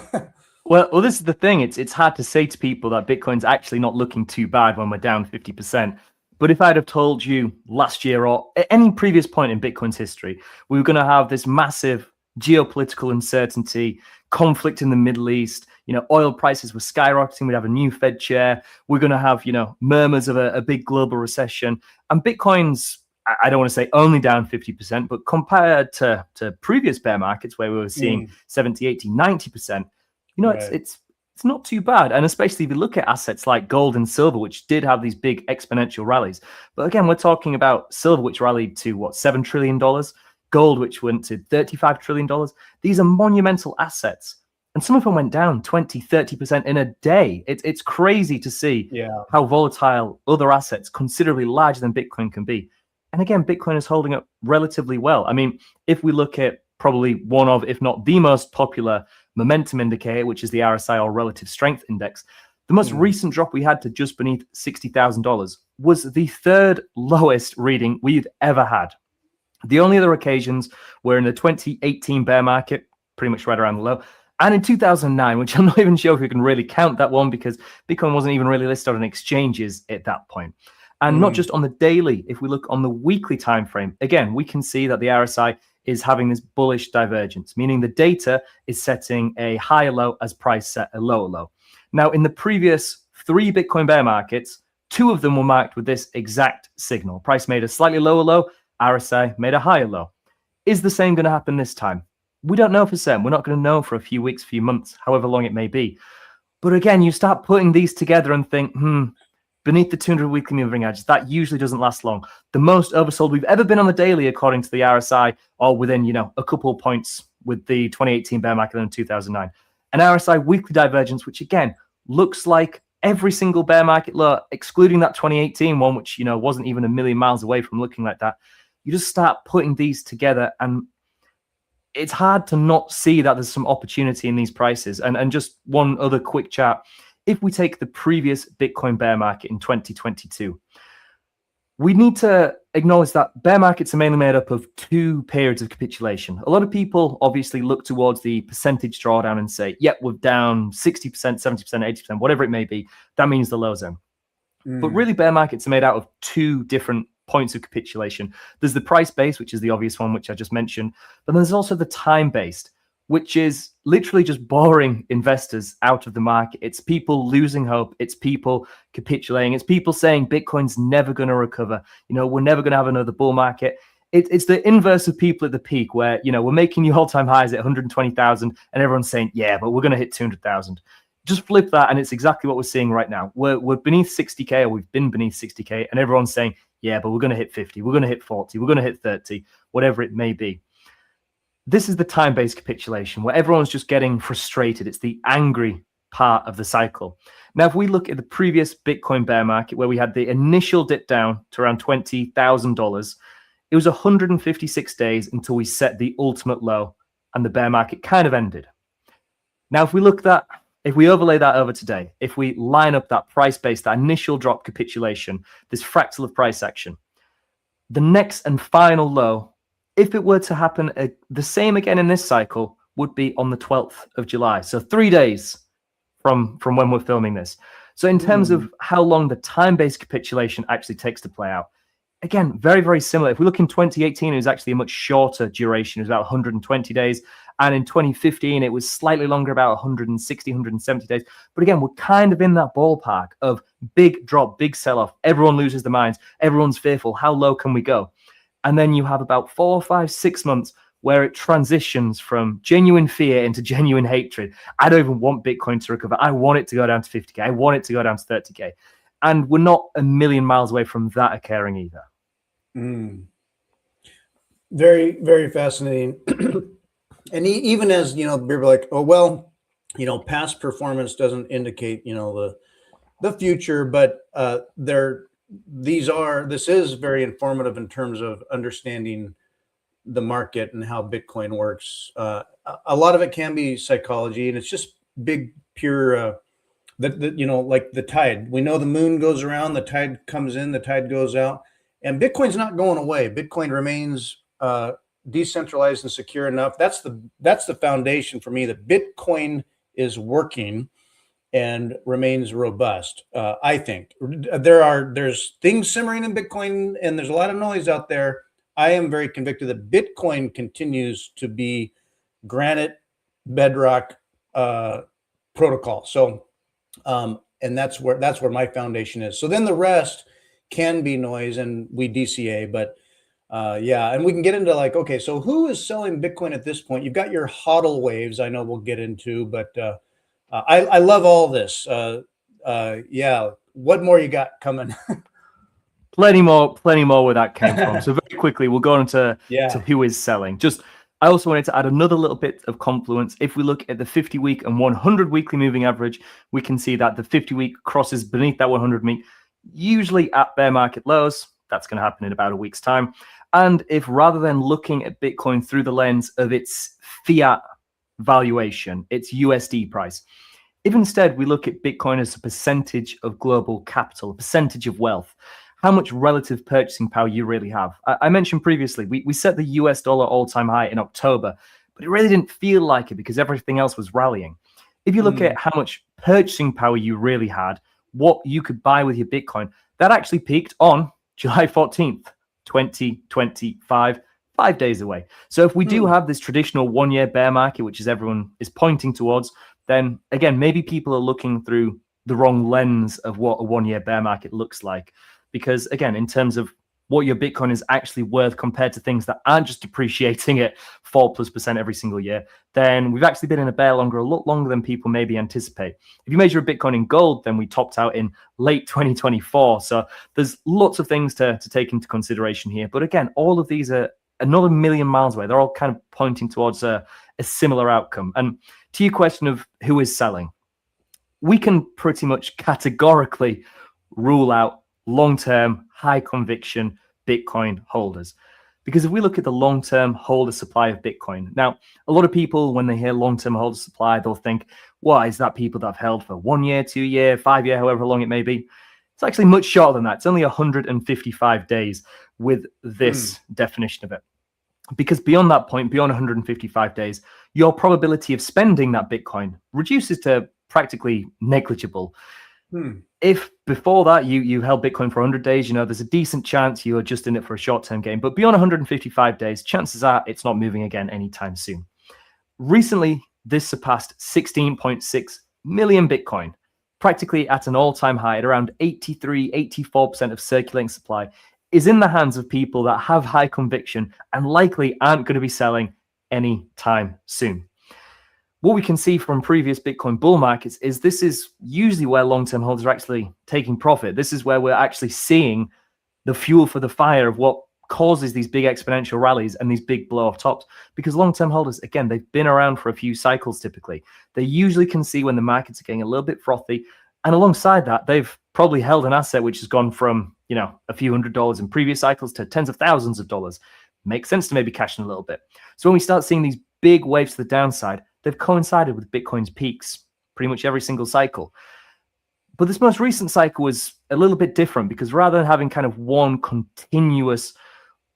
Well, this is the thing. It's hard to say to people that Bitcoin's actually not looking too bad when we're down 50%. But if I'd have told you last year or at any previous point in Bitcoin's history, we were going to have this massive geopolitical uncertainty, conflict in the Middle East, oil prices were skyrocketing, we'd have a new Fed chair, we're going to have, murmurs of a big global recession, and Bitcoin's, I don't want to say only down 50%, but compared to previous bear markets where we were seeing 70, 80, 90%, right. It's not too bad. And especially if you look at assets like gold and silver, which did have these big exponential rallies. But again, we're talking about silver, which rallied to $7 trillion, gold, which went to $35 trillion. These are monumental assets. And some of them went down 20, 30% in a day. It's crazy to see how volatile other assets considerably larger than Bitcoin can be. And again, Bitcoin is holding up relatively well. I mean, if we look at probably one of, if not the most popular momentum indicator, which is the RSI, or relative strength index. The most recent drop we had to just beneath $60,000 was the third lowest reading we've ever had. The only other occasions were in the 2018 bear market, pretty much right around the low, and in 2009, which I'm not even sure if we can really count that one because Bitcoin wasn't even really listed on exchanges at that point. And not just on the daily, if we look on the weekly time frame, again, we can see that the RSI is having this bullish divergence, meaning the data is setting a higher low as price set a lower low. Now, in the previous 3 Bitcoin bear markets, 2 of them were marked with this exact signal. Price made a slightly lower low, RSI made a higher low. Is the same going to happen this time? We don't know for certain. We're not going to know for a few weeks, few months, however long it may be. But again, you start putting these together and think, beneath the 200 weekly moving average, that usually doesn't last long. The most oversold we've ever been on the daily, according to the RSI, or within, a couple of points with the 2018 bear market and 2009. An RSI weekly divergence, which again looks like every single bear market low, excluding that 2018 one, which wasn't even a million miles away from looking like that. You just start putting these together, and it's hard to not see that there's some opportunity in these prices. And just one other quick chart. If we take the previous Bitcoin bear market in 2022, we need to acknowledge that bear markets are mainly made up of 2 periods of capitulation. A lot of people obviously look towards the percentage drawdown and say, yep, we're down 60%, 70%, 80%, whatever it may be. That means the low zone. But really, bear markets are made out of 2 different points of capitulation. There's the price-based, which is the obvious one, which I just mentioned. But there's also the time-based, which is literally just boring investors out of the market. It's people losing hope. It's people capitulating. It's people saying Bitcoin's never going to recover. We're never going to have another bull market. It's the inverse of people at the peak where, we're making new all-time highs at 120,000 and everyone's saying, yeah, but we're going to hit 200,000. Just flip that, and it's exactly what we're seeing right now. We're beneath 60K, or we've been beneath 60K, and everyone's saying, yeah, but we're going to hit 50, we're going to hit 40, we're going to hit 30, whatever it may be. This is the time-based capitulation where everyone's just getting frustrated. It's the angry part of the cycle. Now, if we look at the previous Bitcoin bear market where we had the initial dip down to around $20,000, it was 156 days until we set the ultimate low and the bear market kind of ended. Now, if we overlay that over today, if we line up that price-based, that initial drop capitulation, this fractal of price action, the next and final low, if it were to happen the same again in this cycle, would be on the 12th of July. So 3 days from when we're filming this. So in terms of how long the time-based capitulation actually takes to play out, again, very, very similar. If we look in 2018, it was actually a much shorter duration. It was about 120 days. And in 2015, it was slightly longer, about 160, 170 days. But again, we're kind of in that ballpark of big drop, big sell-off. Everyone loses their minds. Everyone's fearful. How low can we go? And then you have about 4, 5, 6 months where it transitions from genuine fear into genuine hatred. I don't even want Bitcoin to recover. I want it to go down to 50K. I want it to go down to 30K. And we're not a million miles away from that occurring either. Very, very fascinating. And even as, people are like, oh, well, past performance doesn't indicate, the future, but this is very informative in terms of understanding the market and how Bitcoin works. A lot of it can be psychology, and it's just big, pure, like the tide. We know the moon goes around, the tide comes in, the tide goes out, and Bitcoin's not going away. Bitcoin remains decentralized and secure enough. That's the foundation for me, that Bitcoin is working and remains robust. I think there's things simmering in Bitcoin, and there's a lot of noise out there. I am very convicted that Bitcoin continues to be granite bedrock protocol. So, and that's where my foundation is. So then the rest can be noise, and we DCA, but and we can get into like, okay, so who is selling Bitcoin at this point? You've got your hodl waves, I know we'll get into, but I love all this. What more you got coming? Plenty more where that came from. So very quickly, we'll go on to who is selling. I also wanted to add another little bit of confluence. If we look at the 50-week and 100-weekly moving average, we can see that the 50-week crosses beneath that 100-week, usually at bear market lows. That's going to happen in about a week's time. And if rather than looking at Bitcoin through the lens of its fiat valuation, its USD price, if instead we look at Bitcoin as a percentage of global capital, a percentage of wealth, how much relative purchasing power you really have. I mentioned previously, we set the US dollar all-time high in October, but it really didn't feel like it because everything else was rallying. If you look at how much purchasing power you really had, what you could buy with your Bitcoin, that actually peaked on July 14th, 2025, 5 days away. So if we do have this traditional 1 year bear market, which is everyone is pointing towards, then again, maybe people are looking through the wrong lens of what a 1 year bear market looks like. Because again, in terms of what your Bitcoin is actually worth compared to things that aren't just depreciating at 4+% every single year, then we've actually been in a bear a lot longer than people maybe anticipate. If you measure a Bitcoin in gold, then we topped out in late 2024. So there's lots of things to take into consideration here. But again, all of these are another million miles away. They're all kind of pointing towards a similar outcome. And to your question of who is selling, we can pretty much categorically rule out long-term, high conviction Bitcoin holders. Because if we look at the long-term holder supply of Bitcoin, now, a lot of people, when they hear long-term holder supply, they'll think, well, is that people that have held for 1 year, 2 year, 5 year, however long it may be? It's actually much shorter than that. It's only 155 days with this definition of it. Because beyond that point, beyond 155 days, your probability of spending that Bitcoin reduces to practically negligible. If before that you held Bitcoin for 100 days, there's a decent chance you're just in it for a short-term gain. But beyond 155 days, chances are it's not moving again anytime soon. Recently, this surpassed 16.6 million Bitcoin, practically at an all-time high at around 84% of circulating supply is in the hands of people that have high conviction and likely aren't going to be selling anytime soon. What we can see from previous Bitcoin bull markets is this is usually where long-term holders are actually taking profit. This is where we're actually seeing the fuel for the fire of what causes these big exponential rallies and these big blow-off tops. Because long-term holders, again, they've been around for a few cycles typically. They usually can see when the markets are getting a little bit frothy. And alongside that, they've probably held an asset which has gone from, a few $100s in previous cycles to tens of thousands of dollars. Makes sense to maybe cash in a little bit. So when we start seeing these big waves to the downside, they've coincided with Bitcoin's peaks pretty much every single cycle. But this most recent cycle was a little bit different because rather than having kind of one continuous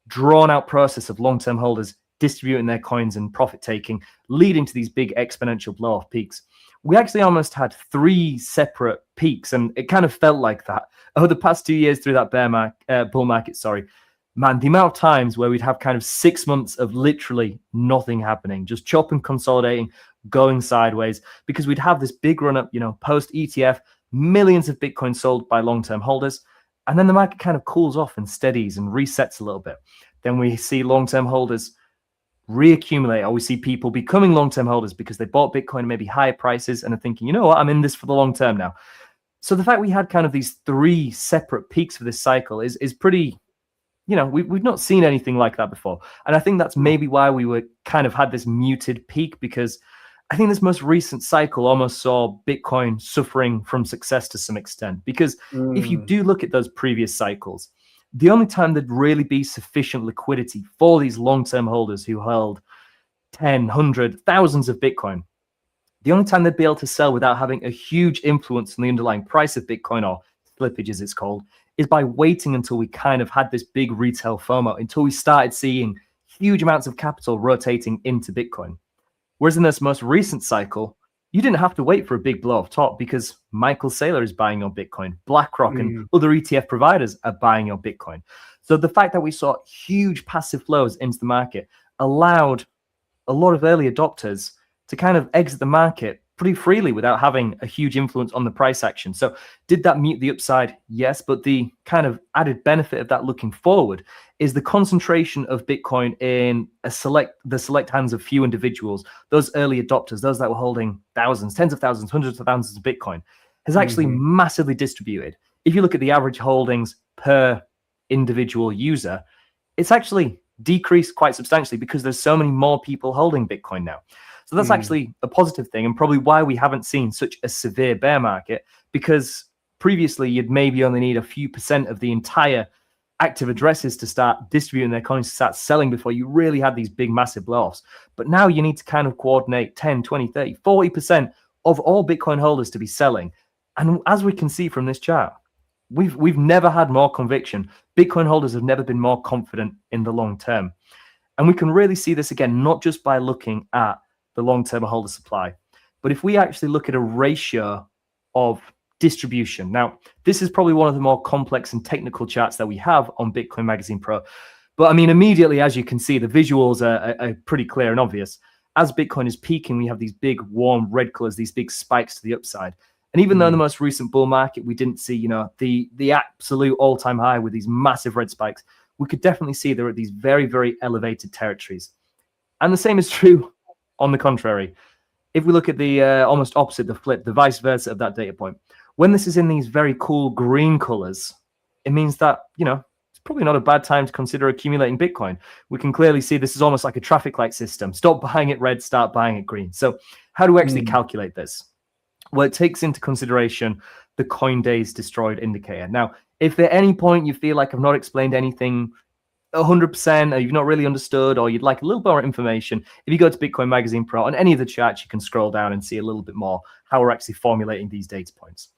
drawn out process of long-term holders distributing their coins and profit taking, leading to these big exponential blow-off peaks, we actually almost had 3 separate peaks. And it kind of felt like that over the past 2 years through that bull market, man, the amount of times where we'd have kind of 6 months of literally nothing happening, just chopping, consolidating, going sideways, because we'd have this big run up, post ETF, millions of Bitcoin sold by long-term holders. And then the market kind of cools off and steadies and resets a little bit. Then we see long-term holders reaccumulate, or we see people becoming long-term holders because they bought Bitcoin at maybe higher prices and are thinking, you know what, I'm in this for the long term now. So the fact we had kind of these 3 separate peaks for this cycle is pretty, we've not seen anything like that before. And I think that's maybe why we were kind of had this muted peak, because I think this most recent cycle almost saw Bitcoin suffering from success to some extent. Because if you do look at those previous cycles, the only time there'd really be sufficient liquidity for these long-term holders who held 10, 100, thousands of Bitcoin, the only time they'd be able to sell without having a huge influence on the underlying price of Bitcoin, or slippage as it's called, is by waiting until we kind of had this big retail FOMO, until we started seeing huge amounts of capital rotating into Bitcoin. Whereas in this most recent cycle, you didn't have to wait for a big blow off top because Michael Saylor is buying your Bitcoin, BlackRock and other ETF providers are buying your Bitcoin. So the fact that we saw huge passive flows into the market allowed a lot of early adopters to kind of exit the market pretty freely without having a huge influence on the price action. So did that mute the upside? Yes, but the kind of added benefit of that looking forward is the concentration of Bitcoin in the select hands of few individuals, those early adopters, those that were holding thousands, tens of thousands, hundreds of thousands of Bitcoin, has actually massively distributed. If you look at the average holdings per individual user, it's actually decreased quite substantially because there's so many more people holding Bitcoin now. So that's actually a positive thing, and probably why we haven't seen such a severe bear market, because previously you'd maybe only need a few percent of the entire active addresses to start distributing their coins, to start selling before you really had these big, massive blow-offs. But now you need to kind of coordinate 10, 20, 30, 40% of all Bitcoin holders to be selling. And as we can see from this chart, we've never had more conviction. Bitcoin holders have never been more confident in the long term. And we can really see this again, not just by looking at the long-term holder supply, but if we actually look at a ratio of distribution. Now, this is probably one of the more complex and technical charts that we have on Bitcoin Magazine Pro. But I mean, immediately, as you can see, the visuals are pretty clear and obvious. As Bitcoin is peaking, we have these big, warm red colors, these big spikes to the upside. And even though in the most recent bull market, we didn't see, you know, the absolute all-time high with these massive red spikes, we could definitely see there are these very, very elevated territories. And the same is true on the contrary. If we look at the almost opposite, the flip, the vice versa of that data point, when this is in these very cool green colors, it means that, you know, it's probably not a bad time to consider accumulating Bitcoin. We can clearly see this is almost like a traffic light system. Stop buying it red, start buying it green. So how do we actually calculate this? Well, it takes into consideration the coin days destroyed indicator. Now, if at any point you feel like I've not explained anything 100%, or you've not really understood, or you'd like a little more information, if you go to Bitcoin Magazine Pro, on any of the charts, you can scroll down and see a little bit more how we're actually formulating these data points.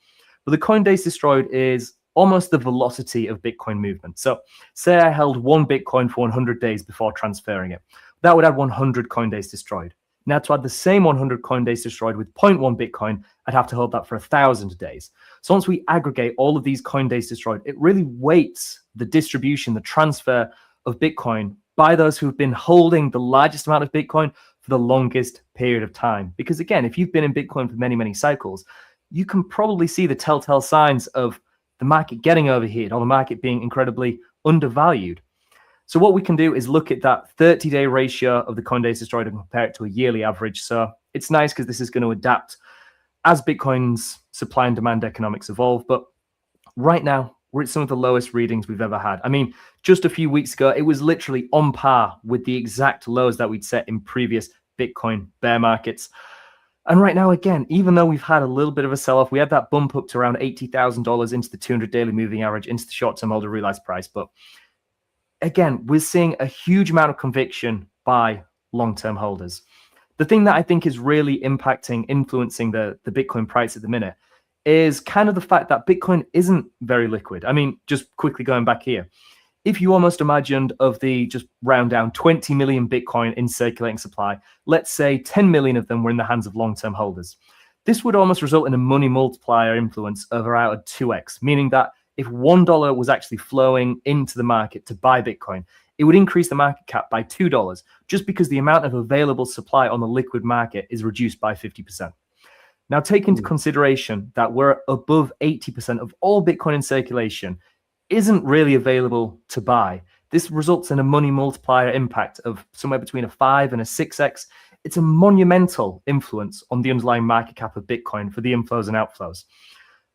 But the coin days destroyed is almost the velocity of Bitcoin movement. So say I held one Bitcoin for 100 days before transferring it. That would add 100 coin days destroyed. Now, to add the same 100 coin days destroyed with 0.1 Bitcoin, I'd have to hold that for 1,000 days. So once we aggregate all of these coin days destroyed, it really weights the distribution, the transfer of Bitcoin by those who've been holding the largest amount of Bitcoin for the longest period of time. Because again, if you've been in Bitcoin for many, many cycles, you can probably see the telltale signs of the market getting overheated or the market being incredibly undervalued. So what we can do is look at that 30-day ratio of the coin days destroyed and compare it to a yearly average. So it's nice because this is going to adapt as Bitcoin's supply and demand economics evolve. But right now, we're at some of the lowest readings we've ever had. I mean, just a few weeks ago, it was literally on par with the exact lows that we'd set in previous Bitcoin bear markets. And right now, again, even though we've had a little bit of a sell-off, we had that bump up to around $80,000 into the 200 daily moving average, into the short-term holder realized price. But again, we're seeing a huge amount of conviction by long-term holders. The thing that I think is really influencing the Bitcoin price at the minute is kind of the fact that Bitcoin isn't very liquid. I mean, just quickly going back here, if you almost imagined of the just round down 20 million Bitcoin in circulating supply, let's say 10 million of them were in the hands of long-term holders. This would almost result in a money multiplier influence of around a 2x, meaning that if $1 was actually flowing into the market to buy Bitcoin, it would increase the market cap by $2 just because the amount of available supply on the liquid market is reduced by 50%. Now, take into consideration that we're above 80% of all Bitcoin in circulation isn't really available to buy. This results in a money multiplier impact of somewhere between a 5 and a 6x. It's a monumental influence on the underlying market cap of Bitcoin for the inflows and outflows.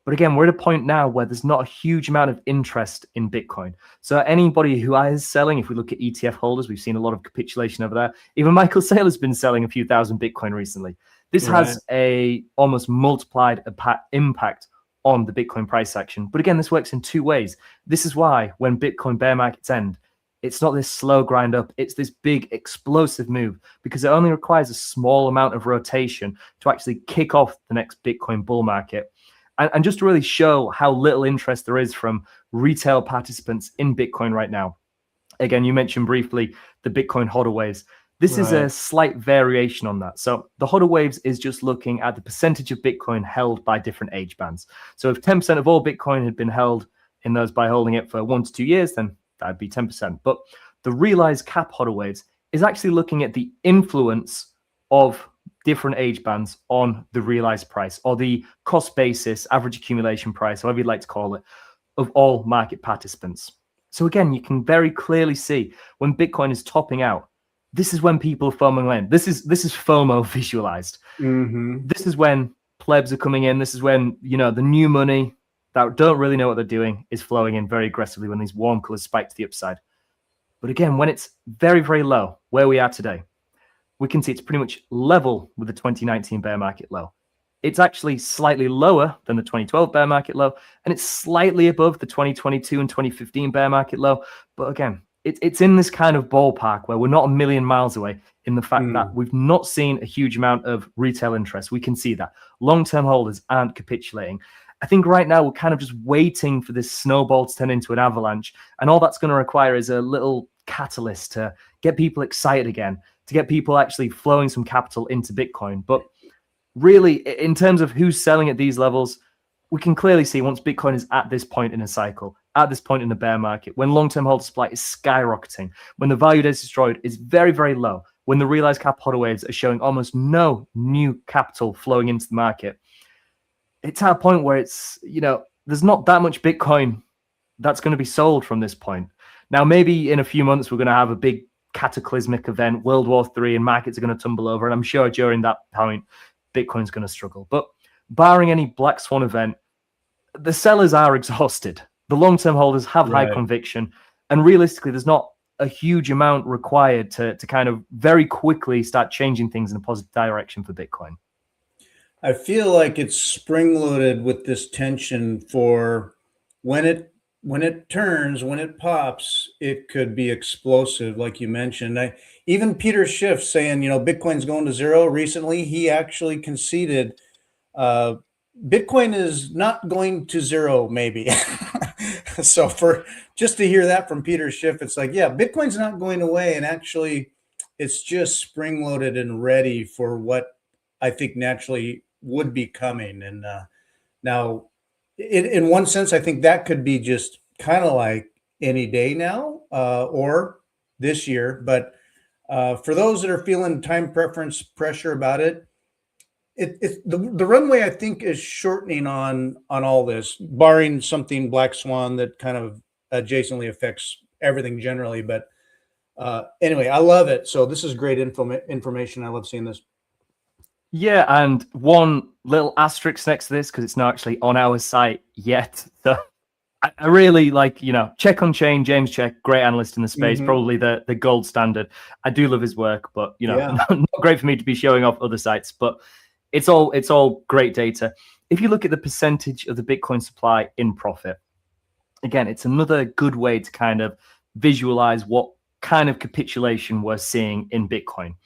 But again, we're at a point now where there's not a huge amount of interest in Bitcoin. So anybody who is selling, if we look at ETF holders, we've seen a lot of capitulation over there. Even Michael Saylor has been selling a few thousand Bitcoin recently. This has a almost multiplied impact on the Bitcoin price action. But again, this works in two ways. This is why when Bitcoin bear markets end, it's not this slow grind up, it's this big explosive move because it only requires a small amount of rotation to actually kick off the next Bitcoin bull market. And just to really show how little interest there is from retail participants in Bitcoin right now. Again, you mentioned briefly the Bitcoin hodl waves. This is a slight variation on that. So the hodl waves is just looking at the percentage of Bitcoin held by different age bands. So if 10% of all Bitcoin had been held in those by holding it for 1 to 2 years, then that'd be 10%. But the realized cap hodl waves is actually looking at the influence of different age bands on the realized price or the cost basis, average accumulation price, however you'd like to call it, of all market participants. So again, you can very clearly see when Bitcoin is topping out, this is when people are FOMOing in. This is FOMO visualized. This is when plebs are coming in. This is when, you know, the new money that don't really know what they're doing is flowing in very aggressively when these warm colors spike to the upside. But again, when it's very, very low, where we are today, we can see it's pretty much level with the 2019 bear market low. it's actually slightly lower than the 2012 bear market low, and it's slightly above the 2022 and 2015 bear market low. But again, it's in this kind of ballpark where we're not a million miles away in the fact that we've not seen a huge amount of retail interest. We can see that long-term holders aren't capitulating. I think right now we're kind of just waiting for this snowball to turn into an avalanche, and all that's going to require is a little catalyst to get people excited again, to get people actually flowing some capital into Bitcoin. But really, in terms of who's selling at these levels, we can clearly see once Bitcoin is at this point in a cycle, at this point in the bear market, when long-term holder supply is skyrocketing, when the value days destroyed is very, very low, when the realized cap hodl waves are showing almost no new capital flowing into the market, it's at a point where it's, there's not that much Bitcoin that's going to be sold from this point. Now, maybe in a few months, we're going to have a big cataclysmic event, World War III, and markets are going to tumble over. And I'm sure during that point, Bitcoin's going to struggle. But barring any black swan event, the sellers are exhausted. The long-term holders have high conviction. And realistically, there's not a huge amount required to kind of very quickly start changing things in a positive direction for Bitcoin. I feel like it's spring-loaded with this tension for when it turns, when it pops, it could be explosive, like you mentioned. Even Peter Schiff saying, Bitcoin's going to zero recently, he actually conceded Bitcoin is not going to zero, maybe. So for just to hear that from Peter Schiff, it's like, yeah, Bitcoin's not going away. And actually, it's just spring-loaded and ready for what I think naturally would be coming. And now, in one sense, I think that could be just kind of like any day now or this year. But for those that are feeling time preference pressure about it, the runway, I think, is shortening on all this, barring something black swan that kind of adjacently affects everything generally. But anyway, I love it. So this is great information. I love seeing this. Yeah, and one little asterisk next to this, because it's not actually on our site yet. So I really like, Check on Chain, James Check, great analyst in the space, probably the gold standard. I do love his work, but, not great for me to be showing off other sites. But it's all great data. If you look at the percentage of the Bitcoin supply in profit, again, it's another good way to kind of visualize what kind of capitulation we're seeing in Bitcoin.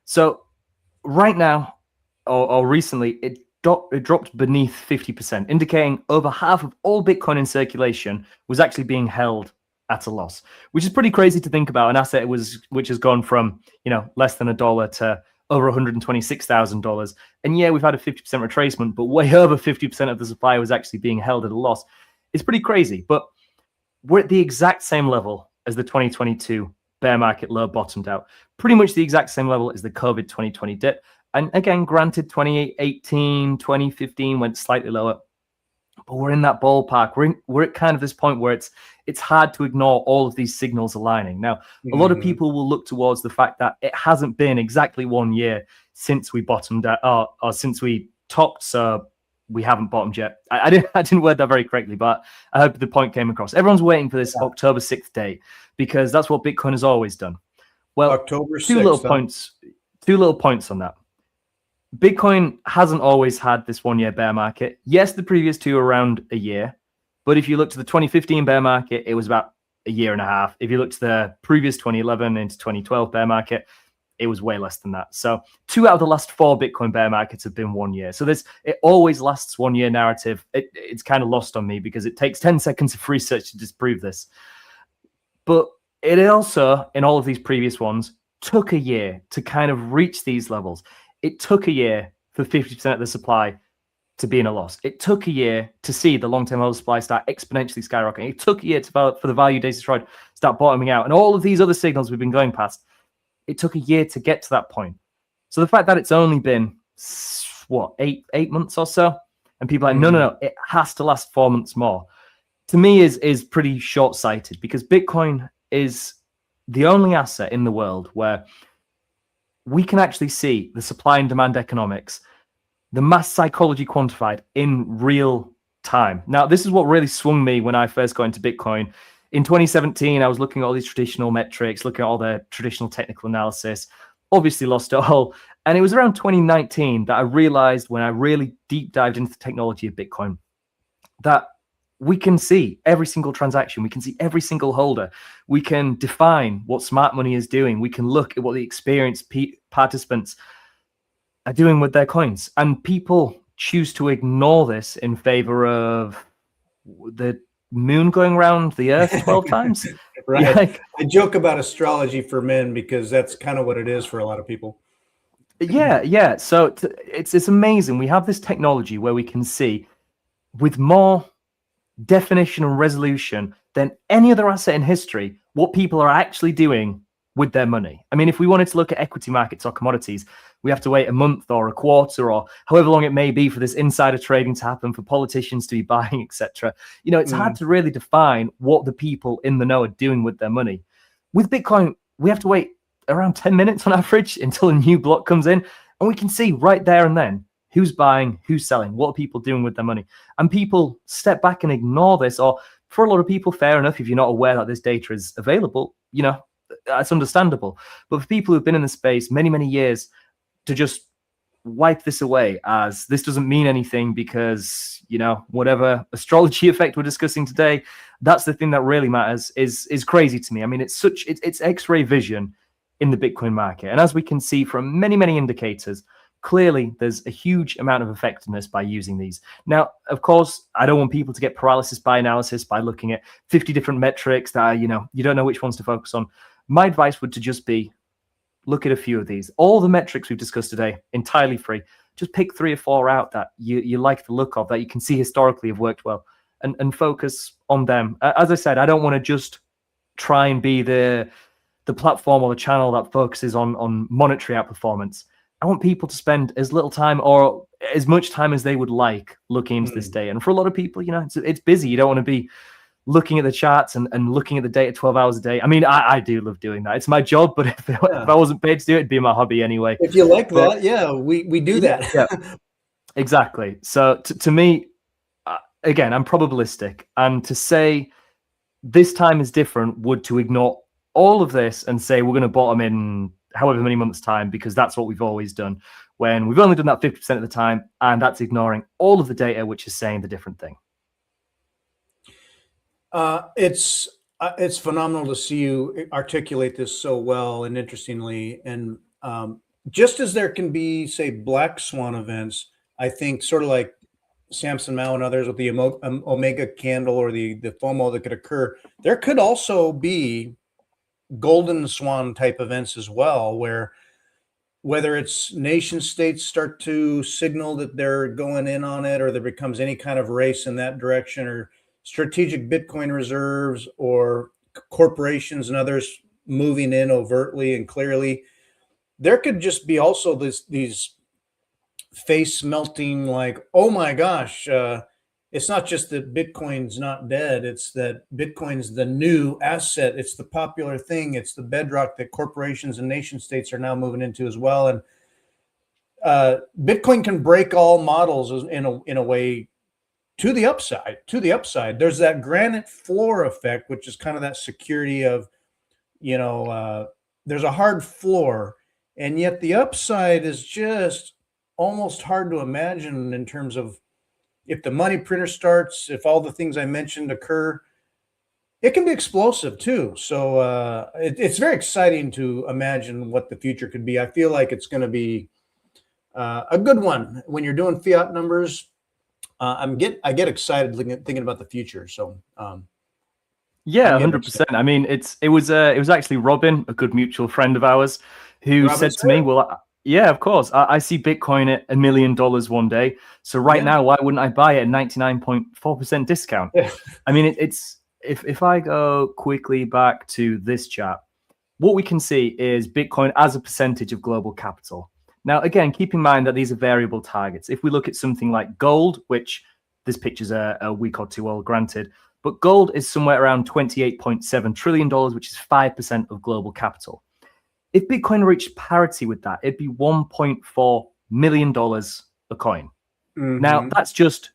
So right now, or recently, it dropped beneath 50%, indicating over half of all Bitcoin in circulation was actually being held at a loss, which is pretty crazy to think about. An asset which has gone from less than $1 to over $126,000. And yeah, we've had a 50% retracement, but way over 50% of the supply was actually being held at a loss. It's pretty crazy, but we're at the exact same level as the 2022 bear market low bottomed out. Pretty much the exact same level as the COVID 2020 dip. And again, granted, 2018, 2015 went slightly lower, but we're in that ballpark. We're at kind of this point where it's hard to ignore all of these signals aligning. Now, a lot of people will look towards the fact that it hasn't been exactly 1 year since we bottomed out, or since we topped, so we haven't bottomed yet. I didn't word that very correctly, but I hope the point came across. Everyone's waiting for this October 6th date because that's what Bitcoin has always done. Well, October 6th, two little points on that. Bitcoin hasn't always had this 1 year bear market. Yes, the previous two were around a year, but if you look to the 2015 bear market, it was about a year and a half. If you look to the previous 2011 into 2012 bear market, it was way less than that. So 2 out of the last 4 Bitcoin bear markets have been 1 year. So it always lasts 1 year narrative. It's kind of lost on me because it takes 10 seconds of research to disprove this. But it also, in all of these previous ones, took a year to kind of reach these levels. It took a year for 50% of the supply to be in a loss. It took a year to see the long-term hold supply start exponentially skyrocketing. It took a year for the value days destroyed start bottoming out. And all of these other signals we've been going past, it took a year to get to that point. So the fact that it's only been, eight months or so, and people are like, no, it has to last 4 months more, to me is pretty short-sighted, because Bitcoin is the only asset in the world where we can actually see the supply and demand economics, the mass psychology quantified in real time. Now, this is what really swung me when I first got into Bitcoin. In 2017, I was looking at all these traditional metrics, looking at all the traditional technical analysis, obviously lost it all. And it was around 2019 that I realized, when I really deep dived into the technology of Bitcoin, that we can see every single transaction. We can see every single holder. We can define what smart money is doing. We can look at what the experienced participants are doing with their coins. And people choose to ignore this in favor of the moon going around the earth 12 times. Right. Yeah, like, I joke about astrology for men because that's kind of what it is for a lot of people. yeah. So it's amazing. We have this technology where we can see with more definition and resolution than any other asset in history what people are actually doing with their money. I mean, if we wanted to look at equity markets or commodities, we have to wait a month or a quarter or however long it may be for this insider trading to happen, for politicians to be buying, etc. You know, it's hard to really define what the people in the know are doing with their money. With Bitcoin, we have to wait around 10 minutes on average until a new block comes in, and we can see right there and then who's buying, who's selling, what are people doing with their money. And people step back and ignore this, or for a lot of people, fair enough, if you're not aware that this data is available, you know, that's understandable. But for people who've been in the space many, many years, to just wipe this away as this doesn't mean anything because, you know, whatever astrology effect we're discussing today, that's the thing that really matters, is crazy to me. I mean, it's X-ray vision in the Bitcoin market. And as we can see from many, many indicators, clearly there's a huge amount of effectiveness by using these. Now, of course, I don't want people to get paralysis by analysis by looking at 50 different metrics that are, you know, you don't know which ones to focus on. My advice would to just be, look at a few of these. All the metrics we've discussed today, entirely free. Just pick 3 or 4 out that you like the look of, that you can see historically have worked well, and focus on them. As I said, I don't want to just try and be the platform or the channel that focuses on monetary outperformance. I want people to spend as little time or as much time as they would like looking into this data. And for a lot of people, you know, it's busy. You don't want to be looking at the charts and looking at the data 12 hours a day. I mean, I do love doing that. It's my job, but if I wasn't paid to do it, it'd be my hobby anyway. If you like that, yeah, we do that. Yeah, exactly. So to me, again, I'm probabilistic. And to say this time is different would to ignore all of this and say we're going to bottom in however many months' time, because that's what we've always done, when we've only done that 50% of the time, and that's ignoring all of the data which is saying the different thing. It's phenomenal to see you articulate this so well and interestingly. And just as there can be, say, black swan events, I think sort of like Samson Mao and others with the Omega candle or the FOMO that could occur, there could also be golden swan type events as well, where whether it's nation states start to signal that they're going in on it, or there becomes any kind of race in that direction, or strategic Bitcoin reserves or corporations and others moving in overtly and clearly, there could just be also these face melting, like, oh my gosh, it's not just that Bitcoin's not dead, it's that Bitcoin's the new asset, it's the popular thing, it's the bedrock that corporations and nation states are now moving into as well. And Bitcoin can break all models in a way to the upside. There's that granite floor effect, which is kind of that security of, you know, there's a hard floor, and yet the upside is just almost hard to imagine in terms of, if the money printer starts, if all the things I mentioned occur, it can be explosive too. So it's very exciting to imagine what the future could be. I feel like it's going to be a good one when you're doing fiat numbers. I get excited thinking about the future. So yeah, 100%. I mean, it was actually Robin, a good mutual friend of ours, who said to me, well, yeah, of course, I see Bitcoin at $1 million one day. So right now, why wouldn't I buy it at 99.4% discount? I mean, it's if I go quickly back to this chart, what we can see is Bitcoin as a percentage of global capital. Now, again, keep in mind that these are variable targets. If we look at something like gold, which this picture's a week or two old, granted, but gold is somewhere around $28.7 trillion, which is 5% of global capital. If Bitcoin reached parity with that, it'd be $1.4 million a coin. Now, that's just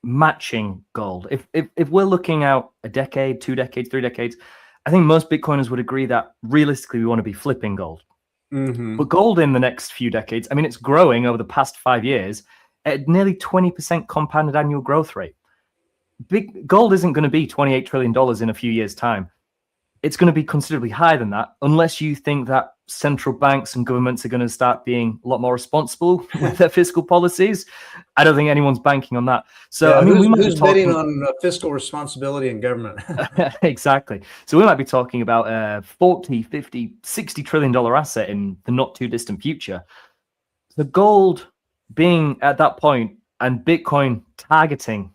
matching gold. If we're looking out a decade, 2 decades, 3 decades, I think most Bitcoiners would agree that realistically we want to be flipping gold. Mm-hmm. But gold in the next few decades, I mean, it's growing over the past 5 years at nearly 20% compounded annual growth rate. Big gold isn't going to be $28 trillion in a few years' time. It's going to be considerably higher than that, unless you think that central banks and governments are going to start being a lot more responsible with their fiscal policies. I don't think anyone's banking on that. So, Yeah, I mean, we might be who's bidding talking on fiscal responsibility in government? exactly. So we might be talking about a 40, 50, $60 trillion asset in the not too distant future. The gold being at that point and Bitcoin targeting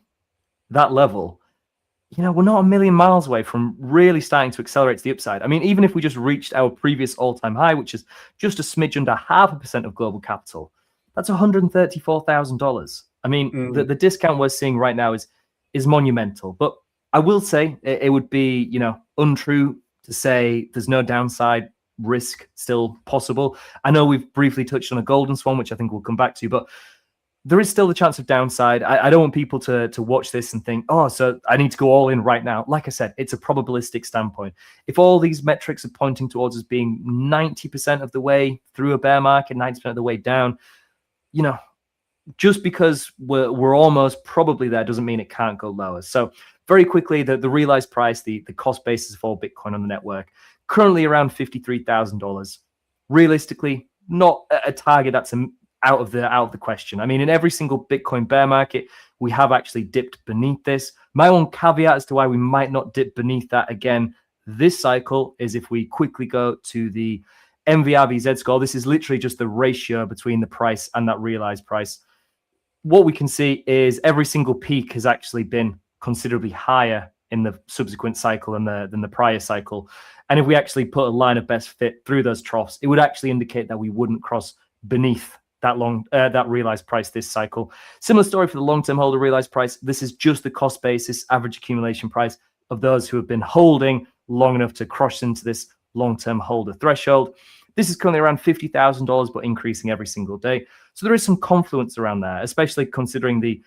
that level, we're not a million miles away from really starting to accelerate to the upside. I mean, even if we just reached our previous all-time high, which is just a smidge under 0.5% of global capital, that's $134,000. I mean, the discount we're seeing right now is monumental. But I will say it would be, untrue to say there's no downside risk still possible. I know we've briefly touched on a golden swan, which I think we'll come back to, but there is still the chance of downside. I don't want people to watch this and think, oh, so I need to go all in right now. Like I said, it's a probabilistic standpoint. If all these metrics are pointing towards us being 90% of the way through a bear market, 90% of the way down, just because we're almost probably there doesn't mean it can't go lower. So very quickly, the realized price, the cost basis of all Bitcoin on the network, currently around $53,000. Realistically, not a target that's out of the question. I mean, in every single Bitcoin bear market, we have actually dipped beneath this. My own caveat as to why we might not dip beneath that again this cycle is if we quickly go to the MVRVZ score. This is literally just the ratio between the price and that realized price. What we can see is every single peak has actually been considerably higher in the subsequent cycle than the prior cycle. And if we actually put a line of best fit through those troughs, it would actually indicate that we wouldn't cross beneath that realized price this cycle. Similar story for the long-term holder realized price. This is just the cost basis, average accumulation price of those who have been holding long enough to cross into this long-term holder threshold. This is currently around $50,000, but increasing every single day. So there is some confluence around there, especially considering the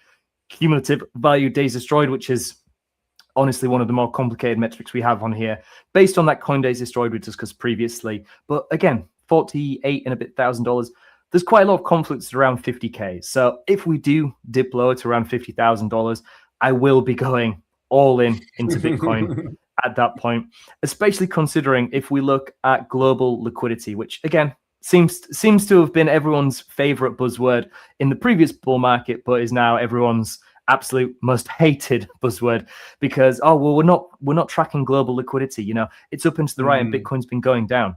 cumulative value days destroyed, which is honestly one of the more complicated metrics we have on here, based on that coin days destroyed we discussed previously. But again, $48 and a bit thousand. There's quite a lot of confluence around 50K. So if we do dip lower to around $50,000, I will be going all in into Bitcoin at that point, especially considering if we look at global liquidity, which again seems to have been everyone's favorite buzzword in the previous bull market, but is now everyone's absolute most hated buzzword because we're not tracking global liquidity. It's up and to the right, and Bitcoin's been going down.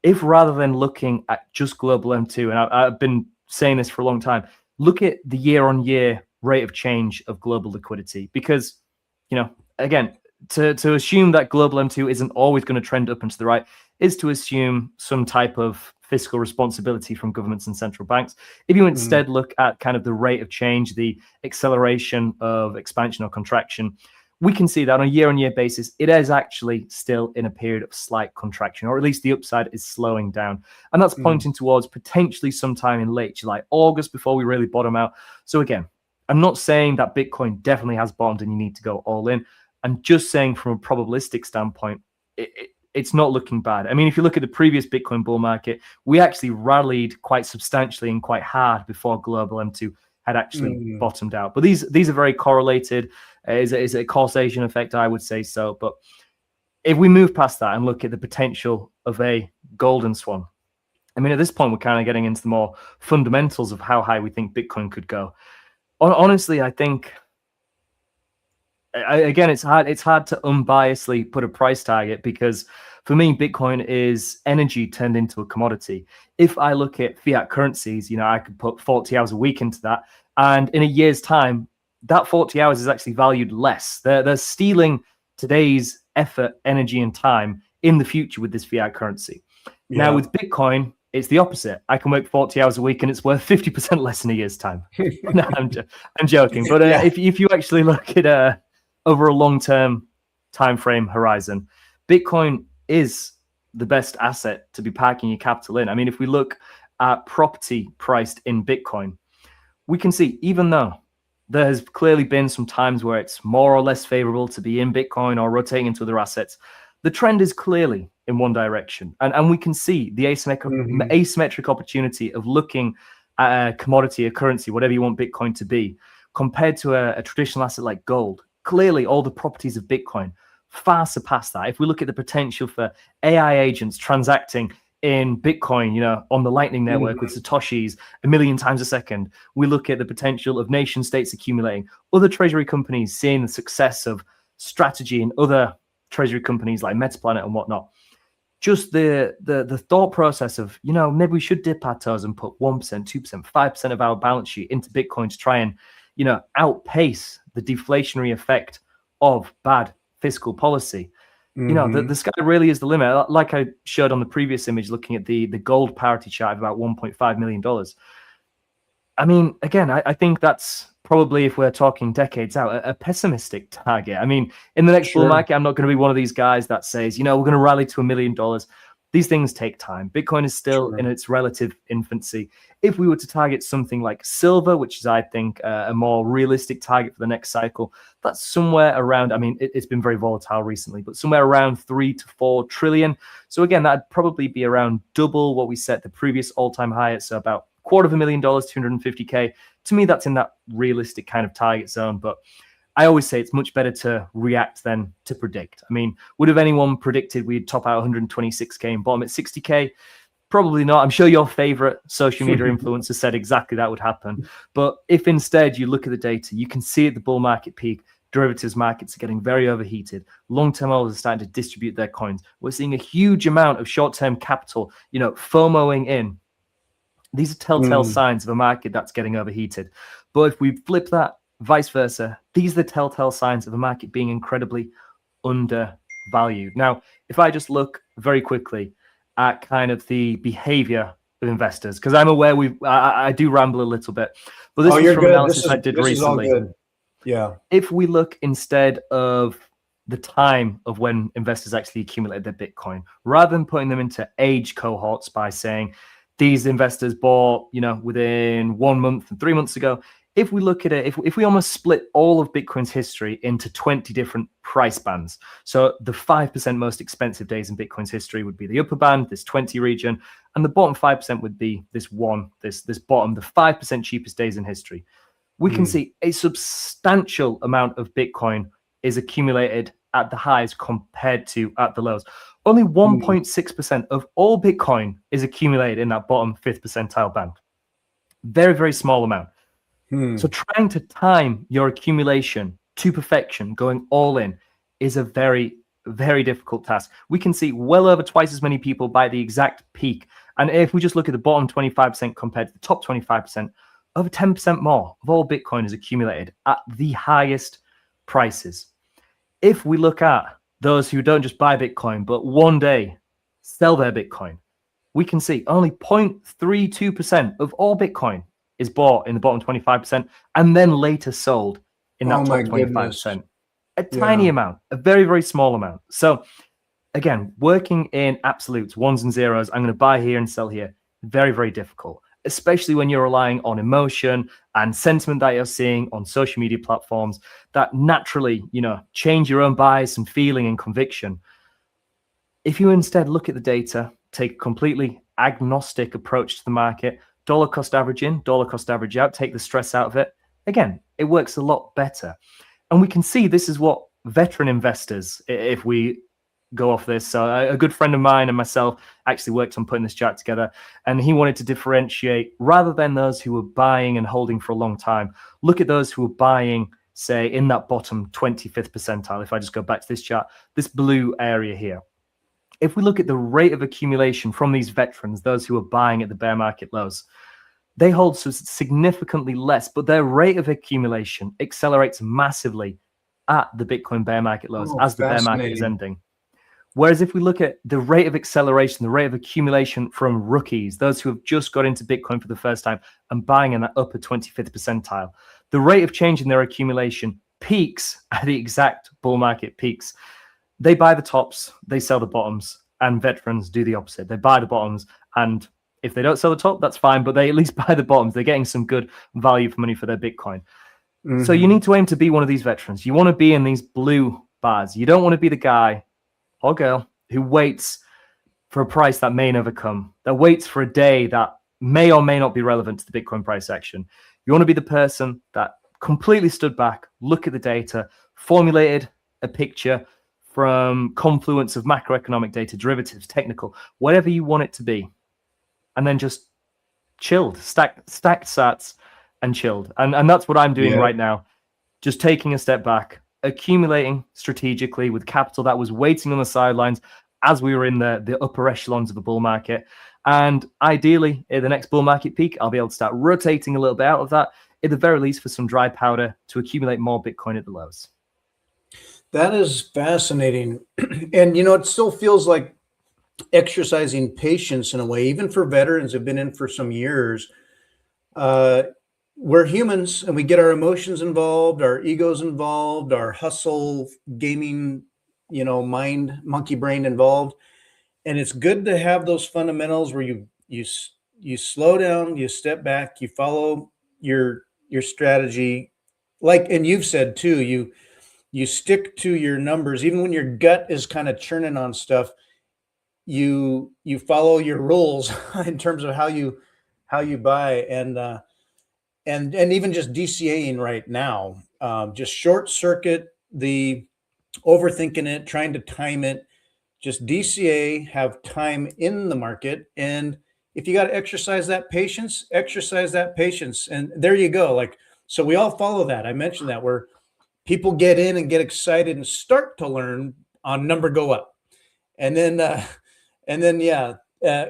If rather than looking at just global M2, and I've been saying this for a long time, look at the year-on-year rate of change of global liquidity, because again, to assume that global M2 isn't always going to trend up and to the right is to assume some type of fiscal responsibility from governments and central banks. If you instead look at kind of the rate of change, the acceleration of expansion or contraction, we can see that on a year-on-year basis, it is actually still in a period of slight contraction, or at least the upside is slowing down. And that's pointing towards potentially sometime in late July, August, before we really bottom out. So again, I'm not saying that Bitcoin definitely has bottomed and you need to go all in. I'm just saying from a probabilistic standpoint, it's not looking bad. I mean, if you look at the previous Bitcoin bull market, we actually rallied quite substantially and quite hard before global M2 had actually bottomed out. But these are very correlated. Is a causation effect, I would say so. But if we move past that and look at the potential of a golden swan, I mean, at this point, we're kind of getting into the more fundamentals of how high we think Bitcoin could go. Honestly, I think, again, it's hard to unbiasedly put a price target, because for me, Bitcoin is energy turned into a commodity. If I look at fiat currencies, I could put 40 hours a week into that, and in a year's time, that 40 hours is actually valued less. They're stealing today's effort, energy, and time in the future with this fiat currency. Yeah. Now, with Bitcoin, it's the opposite. I can work 40 hours a week and it's worth 50% less in a year's time. No, I'm joking. But if you actually look at over a long-term time frame horizon, Bitcoin is the best asset to be parking your capital in. I mean, if we look at property priced in Bitcoin, we can see, even though there has clearly been some times where it's more or less favorable to be in Bitcoin or rotating into other assets, the trend is clearly in one direction. And we can see the asymmetric opportunity of looking at a commodity, a currency, whatever you want Bitcoin to be, compared to a traditional asset like gold. Clearly, all the properties of Bitcoin far surpass that. If we look at the potential for AI agents transacting in Bitcoin, on the Lightning Network with Satoshis 1 million times a second, we look at the potential of nation states accumulating, other treasury companies seeing the success of strategy in other treasury companies like Metaplanet and whatnot. Just the thought process of, maybe we should dip our toes and put 1%, 2%, 5% of our balance sheet into Bitcoin to try and, outpace the deflationary effect of bad fiscal policy. The sky really is the limit. Like I showed on the previous image, looking at the gold parity chart of about $1.5 million. I mean, again, I think that's probably, if we're talking decades out, a pessimistic target. I mean, in the next bull market, I'm not going to be one of these guys that says, we're going to rally to $1 million. These things take time. Bitcoin is still in its relative infancy. If we were to target something like silver, which is, I think, a more realistic target for the next cycle, that's somewhere around, I mean, it's been very volatile recently, but somewhere around 3 to 4 trillion. So again, that'd probably be around double what we set the previous all-time high at, so about $250,000, 250K. To me, that's in that realistic kind of target zone. But I always say it's much better to react than to predict. I mean, would have anyone predicted we'd top out 126K and bottom at 60K? Probably not. I'm sure your favorite social media influencer said exactly that would happen. But if instead you look at the data, you can see at the bull market peak, derivatives markets are getting very overheated. Long-term holders are starting to distribute their coins. We're seeing a huge amount of short-term capital, FOMOing in. These are telltale signs of a market that's getting overheated. But if we flip that vice versa, these are the telltale signs of a market being incredibly undervalued. Now, if I just look very quickly at kind of the behavior of investors, because I'm aware I do ramble a little bit, but this is from analysis I did recently. Yeah. If we look instead of the time of when investors actually accumulated their Bitcoin, rather than putting them into age cohorts by saying these investors bought, within 1 month and 3 months ago, if we look at it, if we almost split all of Bitcoin's history into 20 different price bands. So the 5% most expensive days in Bitcoin's history would be the upper band, this 20 region, and the bottom 5% would be this bottom, the 5% cheapest days in history. We can see a substantial amount of Bitcoin is accumulated at the highs compared to at the lows. Only 1.6% of all Bitcoin is accumulated in that bottom 5th percentile band. Very, very small amount. So trying to time your accumulation to perfection, going all in, is a very, very difficult task. We can see well over twice as many people buy the exact peak. And if we just look at the bottom 25% compared to the top 25%, over 10% more of all Bitcoin is accumulated at the highest prices. If we look at those who don't just buy Bitcoin, but one day sell their Bitcoin, we can see only 0.32% of all Bitcoin is bought in the bottom 25% and then later sold in that top 25%. A tiny amount, a very, very small amount. So again, working in absolutes, ones and zeros, I'm going to buy here and sell here, very, very difficult, especially when you're relying on emotion and sentiment that you're seeing on social media platforms that naturally, change your own bias and feeling and conviction. If you instead look at the data, take a completely agnostic approach to the market, dollar cost average in, dollar cost average out, take the stress out of it. Again, it works a lot better. And we can see this is what veteran investors, if we go off this. So a good friend of mine and myself actually worked on putting this chart together, and he wanted to differentiate, rather than those who were buying and holding for a long time, look at those who were buying, say, in that bottom 25th percentile. If I just go back to this chart, this blue area here. If we look at the rate of accumulation from these veterans, those who are buying at the bear market lows, they hold significantly less, but their rate of accumulation accelerates massively at the Bitcoin bear market lows as the bear market is ending. Whereas if we look at the rate of acceleration, the rate of accumulation from rookies, those who have just got into Bitcoin for the first time and buying in that upper 25th percentile, the rate of change in their accumulation peaks at the exact bull market peaks. They buy the tops, they sell the bottoms, and veterans do the opposite. They buy the bottoms, and if they don't sell the top, that's fine, but they at least buy the bottoms. They're getting some good value for money for their Bitcoin. So you need to aim to be one of these veterans. You want to be in these blue bars. You don't want to be the guy or girl who waits for a price that may never come, that waits for a day that may or may not be relevant to the Bitcoin price action. You want to be the person that completely stood back, look at the data, formulated a picture from confluence of macroeconomic data, derivatives, technical, whatever you want it to be, and then just chilled, stacked sats and chilled. And that's what I'm doing right now. Just taking a step back, accumulating strategically with capital that was waiting on the sidelines as we were in the upper echelons of the bull market. And ideally, at the next bull market peak, I'll be able to start rotating a little bit out of that, at the very least for some dry powder to accumulate more Bitcoin at the lows. That is fascinating. And, it still feels like exercising patience in a way, even for veterans who've been in for some years. We're humans and we get our emotions involved, our egos involved, our hustle, gaming, mind, monkey brain involved. And it's good to have those fundamentals where you slow down, you step back, you follow your strategy. And you've said too, you stick to your numbers, even when your gut is kind of churning on stuff. You follow your rules in terms of how you buy, and even just DCAing right now, just short circuit the overthinking it, trying to time it. Just DCA, have time in the market, and if you got to exercise that patience, and there you go. So we all follow that. I mentioned that where people get in and get excited and start to learn on number go up, and then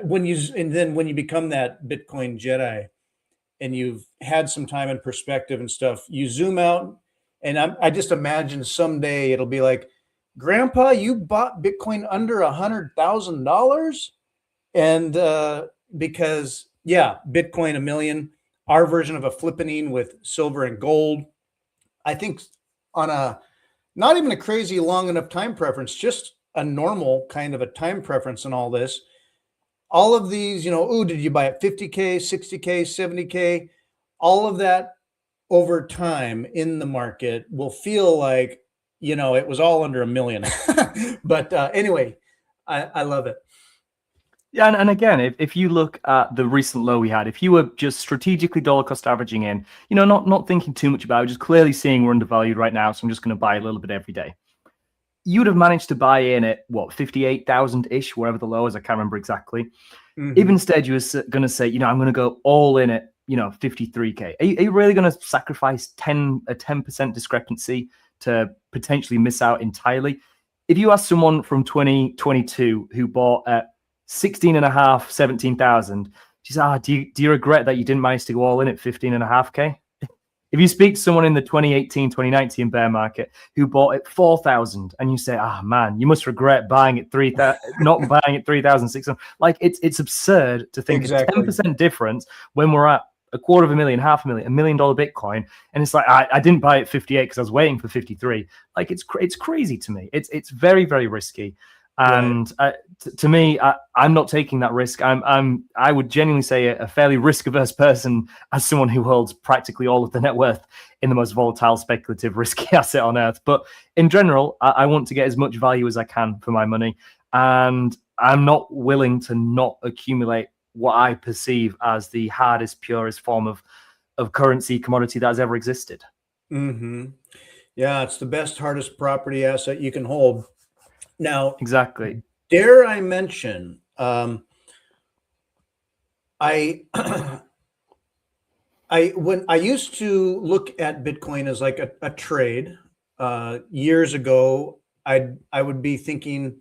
when you become that Bitcoin Jedi and you've had some time and perspective and stuff, you zoom out, and I just imagine someday it'll be like, Grandpa, you bought Bitcoin under $100,000, and because Bitcoin $1 million, our version of a flippening with silver and gold. I think on a not even a crazy long enough time preference, just a normal kind of a time preference in all this. All of these, did you buy it 50K, 60K, 70K? All of that over time in the market will feel like, it was all under $1 million. But anyway, I love it. Yeah, and again, if you look at the recent low we had, if you were just strategically dollar cost averaging in, not thinking too much about it, just clearly seeing we're undervalued right now, so I'm just going to buy a little bit every day, you would have managed to buy in at 58,000-ish, wherever the low is. I can't remember exactly. Mm-hmm. If instead you were going to say, I'm going to go all in at 53K, are you really going to sacrifice a 10% discrepancy to potentially miss out entirely? If you ask someone from 2022 who bought at 16.5, 17,000, she says, do you regret that you didn't manage to go all in at 15.5K? If you speak to someone in the 2018, 2019 bear market who bought at 4,000, and you say, man, you must regret buying at 3,000, not buying at 3,600. It's absurd to think exactly. A 10% difference when we're at $250,000, $500,000, $1 million Bitcoin, and it's like I didn't buy at 58 because I was waiting for 53. It's crazy to me. It's very, very risky. And to me, I'm not taking that risk. I would genuinely say a fairly risk-averse person, as someone who holds practically all of the net worth in the most volatile, speculative, risky asset on earth. But in general, I want to get as much value as I can for my money, and I'm not willing to not accumulate what I perceive as the hardest, purest form of currency, commodity that has ever existed. Mm-hmm. Yeah, it's the best, hardest property asset you can hold. Now, exactly. Dare I mention, when I used to look at Bitcoin as like a trade years ago, I would be thinking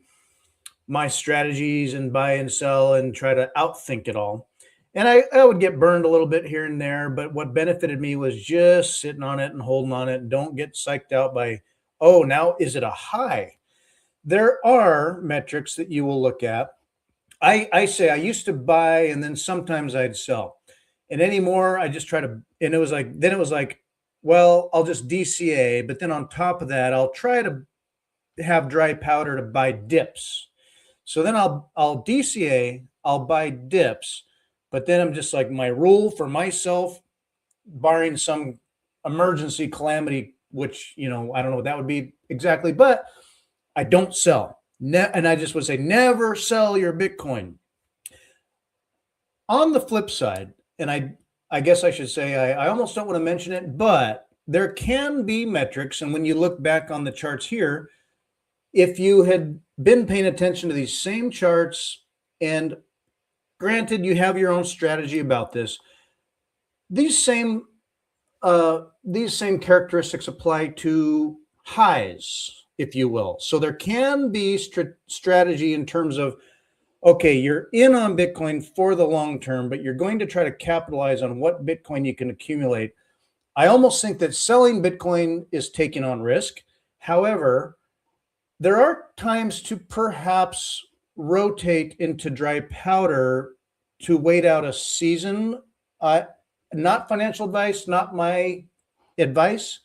my strategies and buy and sell and try to outthink it all. And I would get burned a little bit here and there, but what benefited me was just sitting on it and holding on it and don't get psyched out by, now is it a high? There are metrics that you will look at. I say I used to buy and then sometimes I'd sell. And anymore, I just try to, and it was like, well, I'll just DCA, but then on top of that, I'll try to have dry powder to buy dips. So then I'll DCA, I'll buy dips, but then I'm just like, my rule for myself, barring some emergency calamity, which, I don't know what that would be exactly, but I don't sell. And I just would say, never sell your Bitcoin. On the flip side, and I guess I should say, I almost don't want to mention it, but there can be metrics. And when you look back on the charts here, if you had been paying attention to these same charts, and granted, you have your own strategy about this, these same characteristics apply to highs, if you will. So there can be strategy in terms of, okay, you're in on Bitcoin for the long term, but you're going to try to capitalize on what Bitcoin you can accumulate. I almost think that selling Bitcoin is taking on risk. However, there are times to perhaps rotate into dry powder to wait out a season. Not financial advice, not my advice,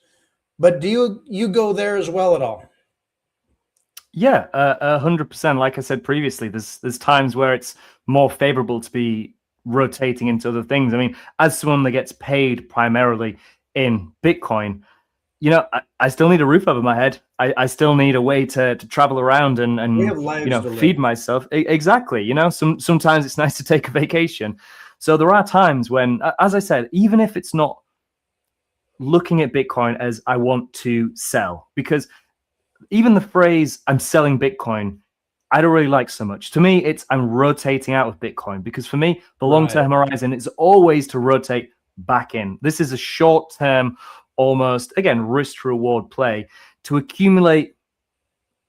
but do you go there as well at all? Yeah, 100%. Like I said previously, there's times where it's more favorable to be rotating into other things. I mean, as someone that gets paid primarily in Bitcoin, I still need a roof over my head. I still need a way to travel around and We have lives to feed live. myself. Exactly. Sometimes it's nice to take a vacation. So there are times when, as I said, even if it's not looking at Bitcoin as I want to sell, because even the phrase I'm selling Bitcoin, I don't really like so much. To me, it's I'm rotating out of Bitcoin, because for me, the long-term horizon is always to rotate back in. This is a short-term, almost, again, risk reward play to accumulate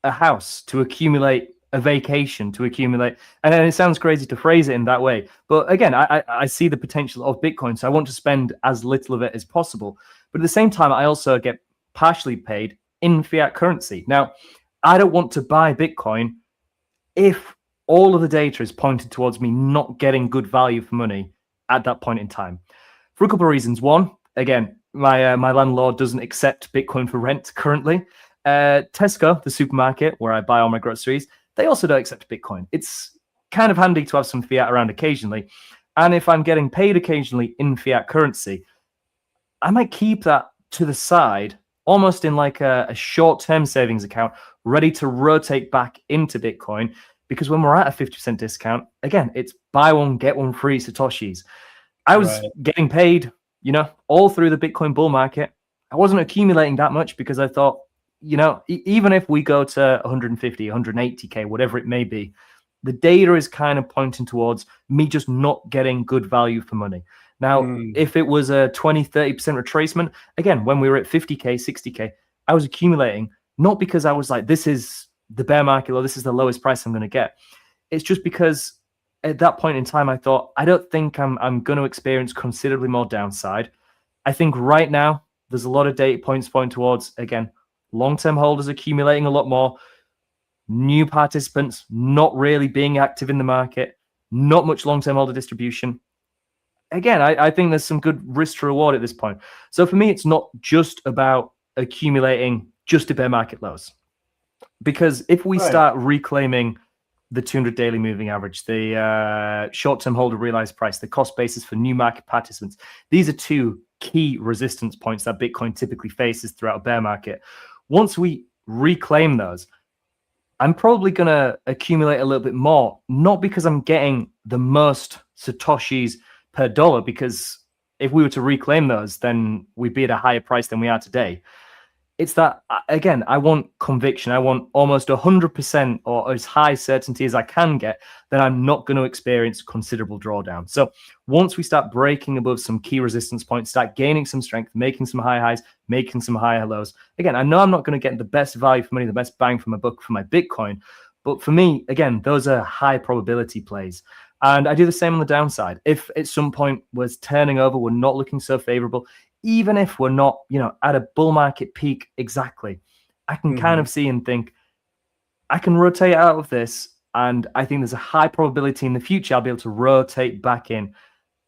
a house, to accumulate a vacation, to accumulate. And it sounds crazy to phrase it in that way. But again, I see the potential of Bitcoin. So I want to spend as little of it as possible. But at the same time, I also get partially paid in fiat currency. Now, I don't want to buy Bitcoin if all of the data is pointed towards me not getting good value for money at that point in time, for a couple of reasons. One, again, my landlord doesn't accept Bitcoin for rent currently. Tesco, the supermarket where I buy all my groceries, they also don't accept Bitcoin. It's kind of handy to have some fiat around occasionally. And if I'm getting paid occasionally in fiat currency, I might keep that to the side, almost in like a short-term savings account, ready to rotate back into Bitcoin. Because when we're at a 50% discount, again, it's buy one, get one free Satoshis. I was getting paid, all through the Bitcoin bull market. I wasn't accumulating that much because I thought, even if we go to 150, 180K, whatever it may be, the data is kind of pointing towards me just not getting good value for money. Now, if it was a 20, 30% retracement, again, when we were at 50K, 60K, I was accumulating, not because I was like, this is the bear market or this is the lowest price I'm going to get. It's just because at that point in time, I thought, I don't think I'm going to experience considerably more downside. I think right now, there's a lot of data points pointing towards, again, long-term holders accumulating a lot more, new participants not really being active in the market, not much long-term holder distribution. Again, I think there's some good risk to reward at this point. So for me, it's not just about accumulating just to bear market lows. Because if we start reclaiming the 200 daily moving average, the short-term holder realized price, the cost basis for new market participants, these are two key resistance points that Bitcoin typically faces throughout a bear market. Once we reclaim those, I'm probably going to accumulate a little bit more, not because I'm getting the most Satoshis per dollar, because if we were to reclaim those, then we'd be at a higher price than we are today. It's that, again, I want conviction. I want almost 100% or as high certainty as I can get that I'm not going to experience considerable drawdown. So once we start breaking above some key resistance points, start gaining some strength, making some high highs, making some higher lows. Again, I know I'm not going to get the best value for money, the best bang for my buck for my Bitcoin. But for me, again, those are high probability plays. And I do the same on the downside. If at some point we're turning over, we're not looking so favorable, even if we're not, at a bull market peak exactly, I can kind of see and think, I can rotate out of this. And I think there's a high probability in the future I'll be able to rotate back in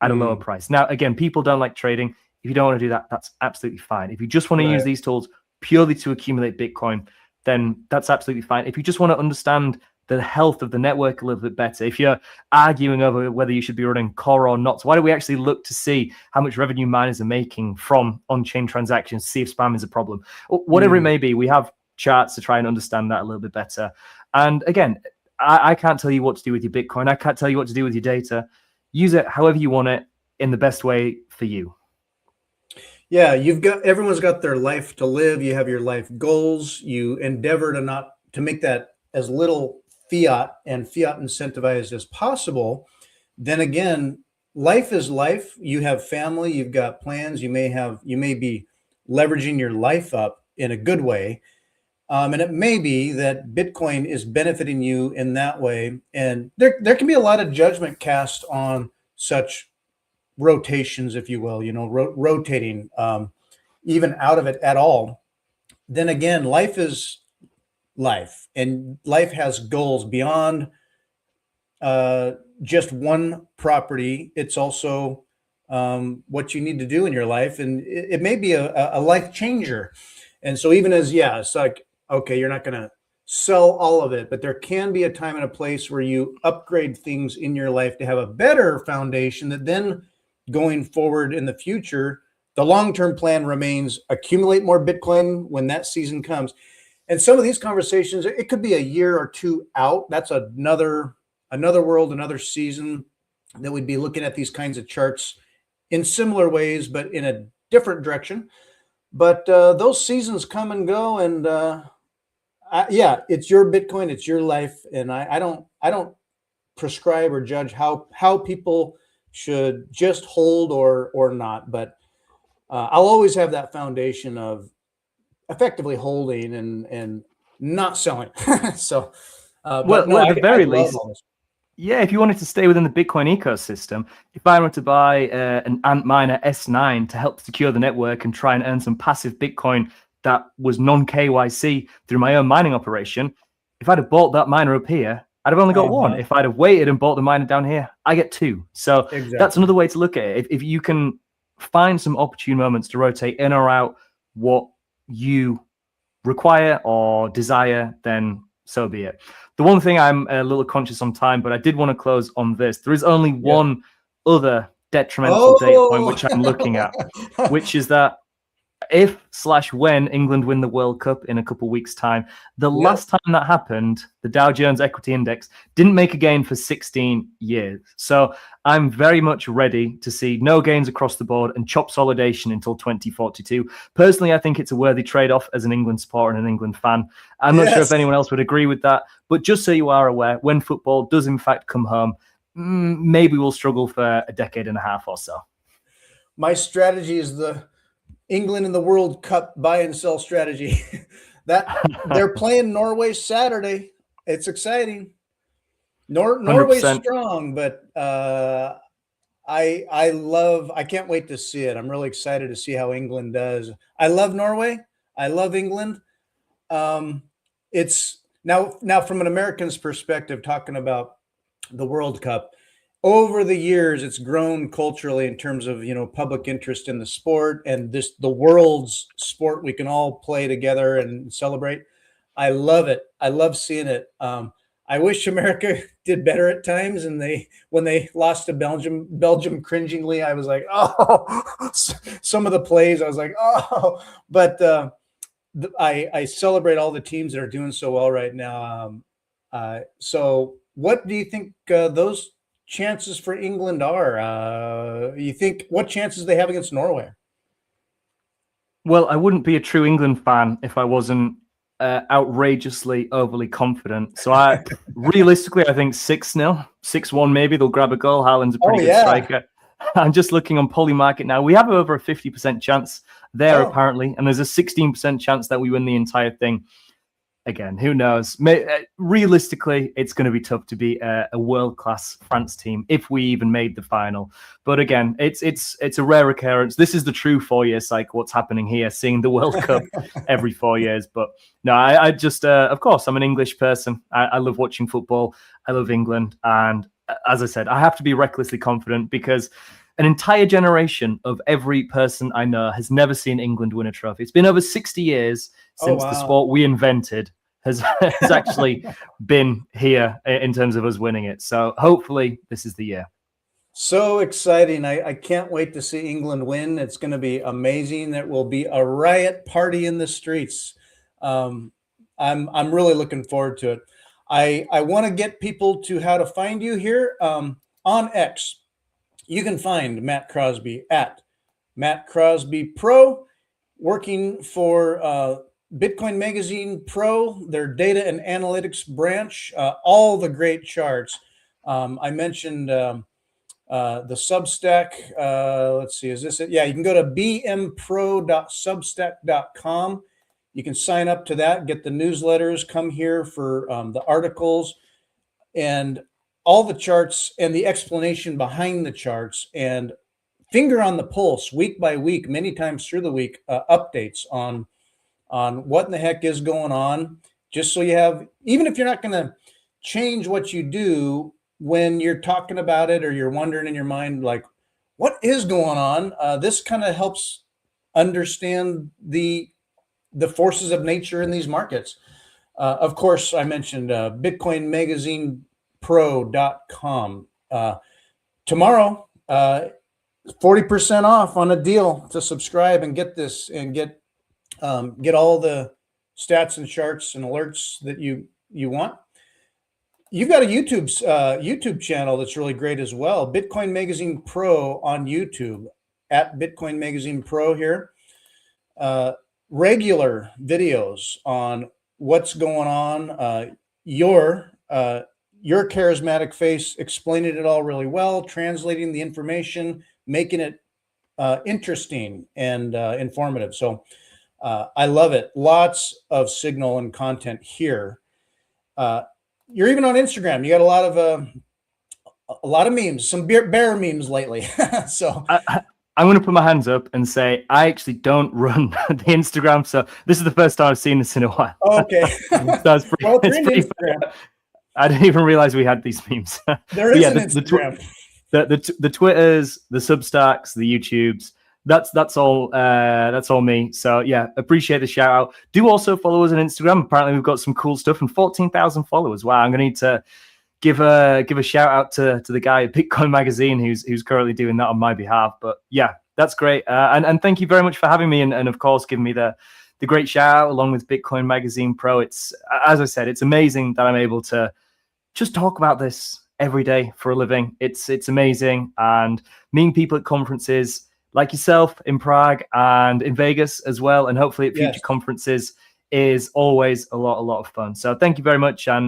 at a lower price. Now, again, people don't like trading. If you don't want to do that, that's absolutely fine. If you just want to use these tools purely to accumulate Bitcoin, then that's absolutely fine. If you just want to understand the health of the network a little bit better, if you're arguing over whether you should be running core or not, so why don't we actually look to see how much revenue miners are making from on-chain transactions, see if spam is a problem, whatever it may be. We have charts to try and understand that a little bit better. And again, I can't tell you what to do with your Bitcoin. I can't tell you what to do with your data. Use it however you want it in the best way for you. Yeah, everyone's got their life to live. You have your life goals. You endeavor to make that as little fiat and fiat incentivized as possible. Then again, life is life. You have family, you've got plans, you may be leveraging your life up in a good way. And it may be that Bitcoin is benefiting you in that way. And there can be a lot of judgment cast on such rotations, if you will, rotating even out of it at all. Then again, life is life, and life has goals beyond just one property. It's also what you need to do in your life, and it may be a life changer. And so even as, yeah, it's like, okay, you're not going to sell all of it, but there can be a time and a place where you upgrade things in your life to have a better foundation that then going forward in the future, the long-term plan remains accumulate more Bitcoin when that season comes. And some of these conversations, it could be a year or two out. That's another world, another season that we'd be looking at these kinds of charts in similar ways, but in a different direction. But those seasons come and go, and yeah, it's your Bitcoin, it's your life, and I don't prescribe or judge how people should just hold or not. But I'll always have that foundation of effectively holding and not selling. So, but no, Well, at the I very love least, all this. yeah, if you wanted to stay within the Bitcoin ecosystem, if I were to buy an Antminer S9 to help secure the network and try and earn some passive Bitcoin that was non-KYC through my own mining operation, if I'd have bought that miner up here, I'd have only got one. If I'd have waited and bought the miner down here, I get two. So that's another way to look at it. If you can find some opportune moments to rotate in or out what you require or desire, then so be it. The one thing, I'm a little conscious on time, but I did want to close on this. There is only one other detrimental data point which I'm looking at, which is that if/when England win the World Cup in a couple of weeks' time, the last time that happened, the Dow Jones Equity Index didn't make a gain for 16 years. So I'm very much ready to see no gains across the board and chop solidation until 2042. Personally, I think it's a worthy trade-off as an England supporter and an England fan. I'm not sure if anyone else would agree with that, but just so you are aware, when football does in fact come home, maybe we'll struggle for a decade and a half or so. My strategy is the England in the World Cup buy and sell strategy. That they're playing Norway Saturday. It's exciting. Norway's strong, but I can't wait to see it. I'm really excited to see how England does. I love Norway. I love England. It's now from an American's perspective, talking about the World Cup. Over the years, it's grown culturally in terms of, public interest in the sport and the world's sport we can all play together and celebrate. I love it. I love seeing it. I wish America did better at times. And when they lost to Belgium cringingly, I was like, oh, some of the plays, I was like, oh, but I celebrate all the teams that are doing so well right now. So what do you think those chances for England are? You think what chances they have against Norway? Well, I wouldn't be a true England fan if I wasn't outrageously overly confident. So realistically, I think 6-0, 6-1 maybe. They'll grab a goal. Haaland's a pretty good striker. I'm just looking on Polymarket now. We have over a 50% chance there apparently, and there's a 16% chance that we win the entire thing. Again, who knows? Realistically, it's going to be tough to beat a world-class France team if we even made the final. But again, it's a rare occurrence. This is the true 4-year cycle. What's happening here? Seeing the World Cup every 4 years. But no, I just, of course, I'm an English person. I love watching football. I love England, and as I said, I have to be recklessly confident because an entire generation of every person I know has never seen England win a trophy. It's been over 60 years since the sport we invented has actually been here in terms of us winning it. So hopefully this is the year. So exciting. I can't wait to see England win. It's going to be amazing. There will be a riot party in the streets. I'm really looking forward to it. I want to get people to how to find you here on X. You can find Matt Crosby at Matt Crosby Pro, working for Bitcoin Magazine Pro, their data and analytics branch, all the great charts. I mentioned the Substack. Let's see, is this it? Yeah, you can go to bmpro.substack.com. You can sign up to that, get the newsletters, come here for the articles and all the charts and the explanation behind the charts, and finger on the pulse week by week, many times through the week, updates on what in the heck is going on, just so you have, even if you're not going to change what you do, when you're talking about it or you're wondering in your mind, like, what is going on? This kind of helps understand the forces of nature in these markets. Of course, I mentioned BitcoinMagazinePro.com. Tomorrow, 40% off on a deal to subscribe and get this and get all the stats and charts and alerts that you want. You've got a YouTube channel that's really great as well. Bitcoin Magazine Pro on YouTube, at Bitcoin Magazine Pro here. Regular videos on what's going on. Your charismatic face explaining it all really well, translating the information, making it interesting and informative. So I love it. Lots of signal and content here. You're even on Instagram. You got a lot of memes, some bear memes lately. So I'm going to put my hands up and say I actually don't run the Instagram, so this is the first time I've seen this in a while. Okay. That's pretty, Well, it's pretty Instagram. I didn't even realize we had these memes. There is an Instagram. The Twitters, the Substacks, the YouTubes. That's all me. So yeah, appreciate the shout out. Do also follow us on Instagram. Apparently we've got some cool stuff and 14,000 followers. Wow, I'm gonna need to give a shout out to the guy at Bitcoin Magazine who's currently doing that on my behalf. But yeah, that's great. And thank you very much for having me and of course giving me the great shout out along with Bitcoin Magazine Pro. It's, as I said, it's amazing that I'm able to just talk about this every day for a living. It's amazing, and meeting people at conferences like yourself in Prague and in Vegas as well, and hopefully at future conferences is always a lot of fun. So thank you very much. And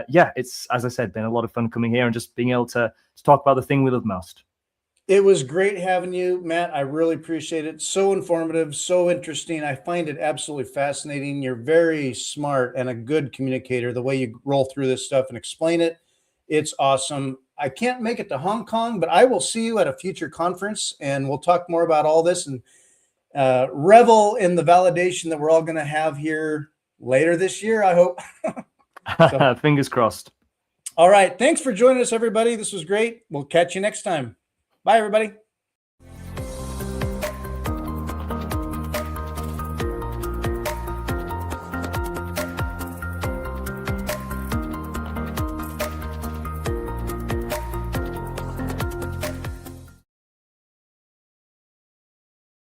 yeah, it's, as I said, been a lot of fun coming here and just being able to talk about the thing we love most. It was great having you, Matt. I really appreciate it. So informative, so interesting. I find it absolutely fascinating. You're very smart and a good communicator. The way you roll through this stuff and explain it, it's awesome. I can't make it to Hong Kong, but I will see you at a future conference, and we'll talk more about all this and revel in the validation that we're all going to have here later this year, I hope. So, fingers crossed. All right. Thanks for joining us, everybody. This was great. We'll catch you next time. Bye, everybody.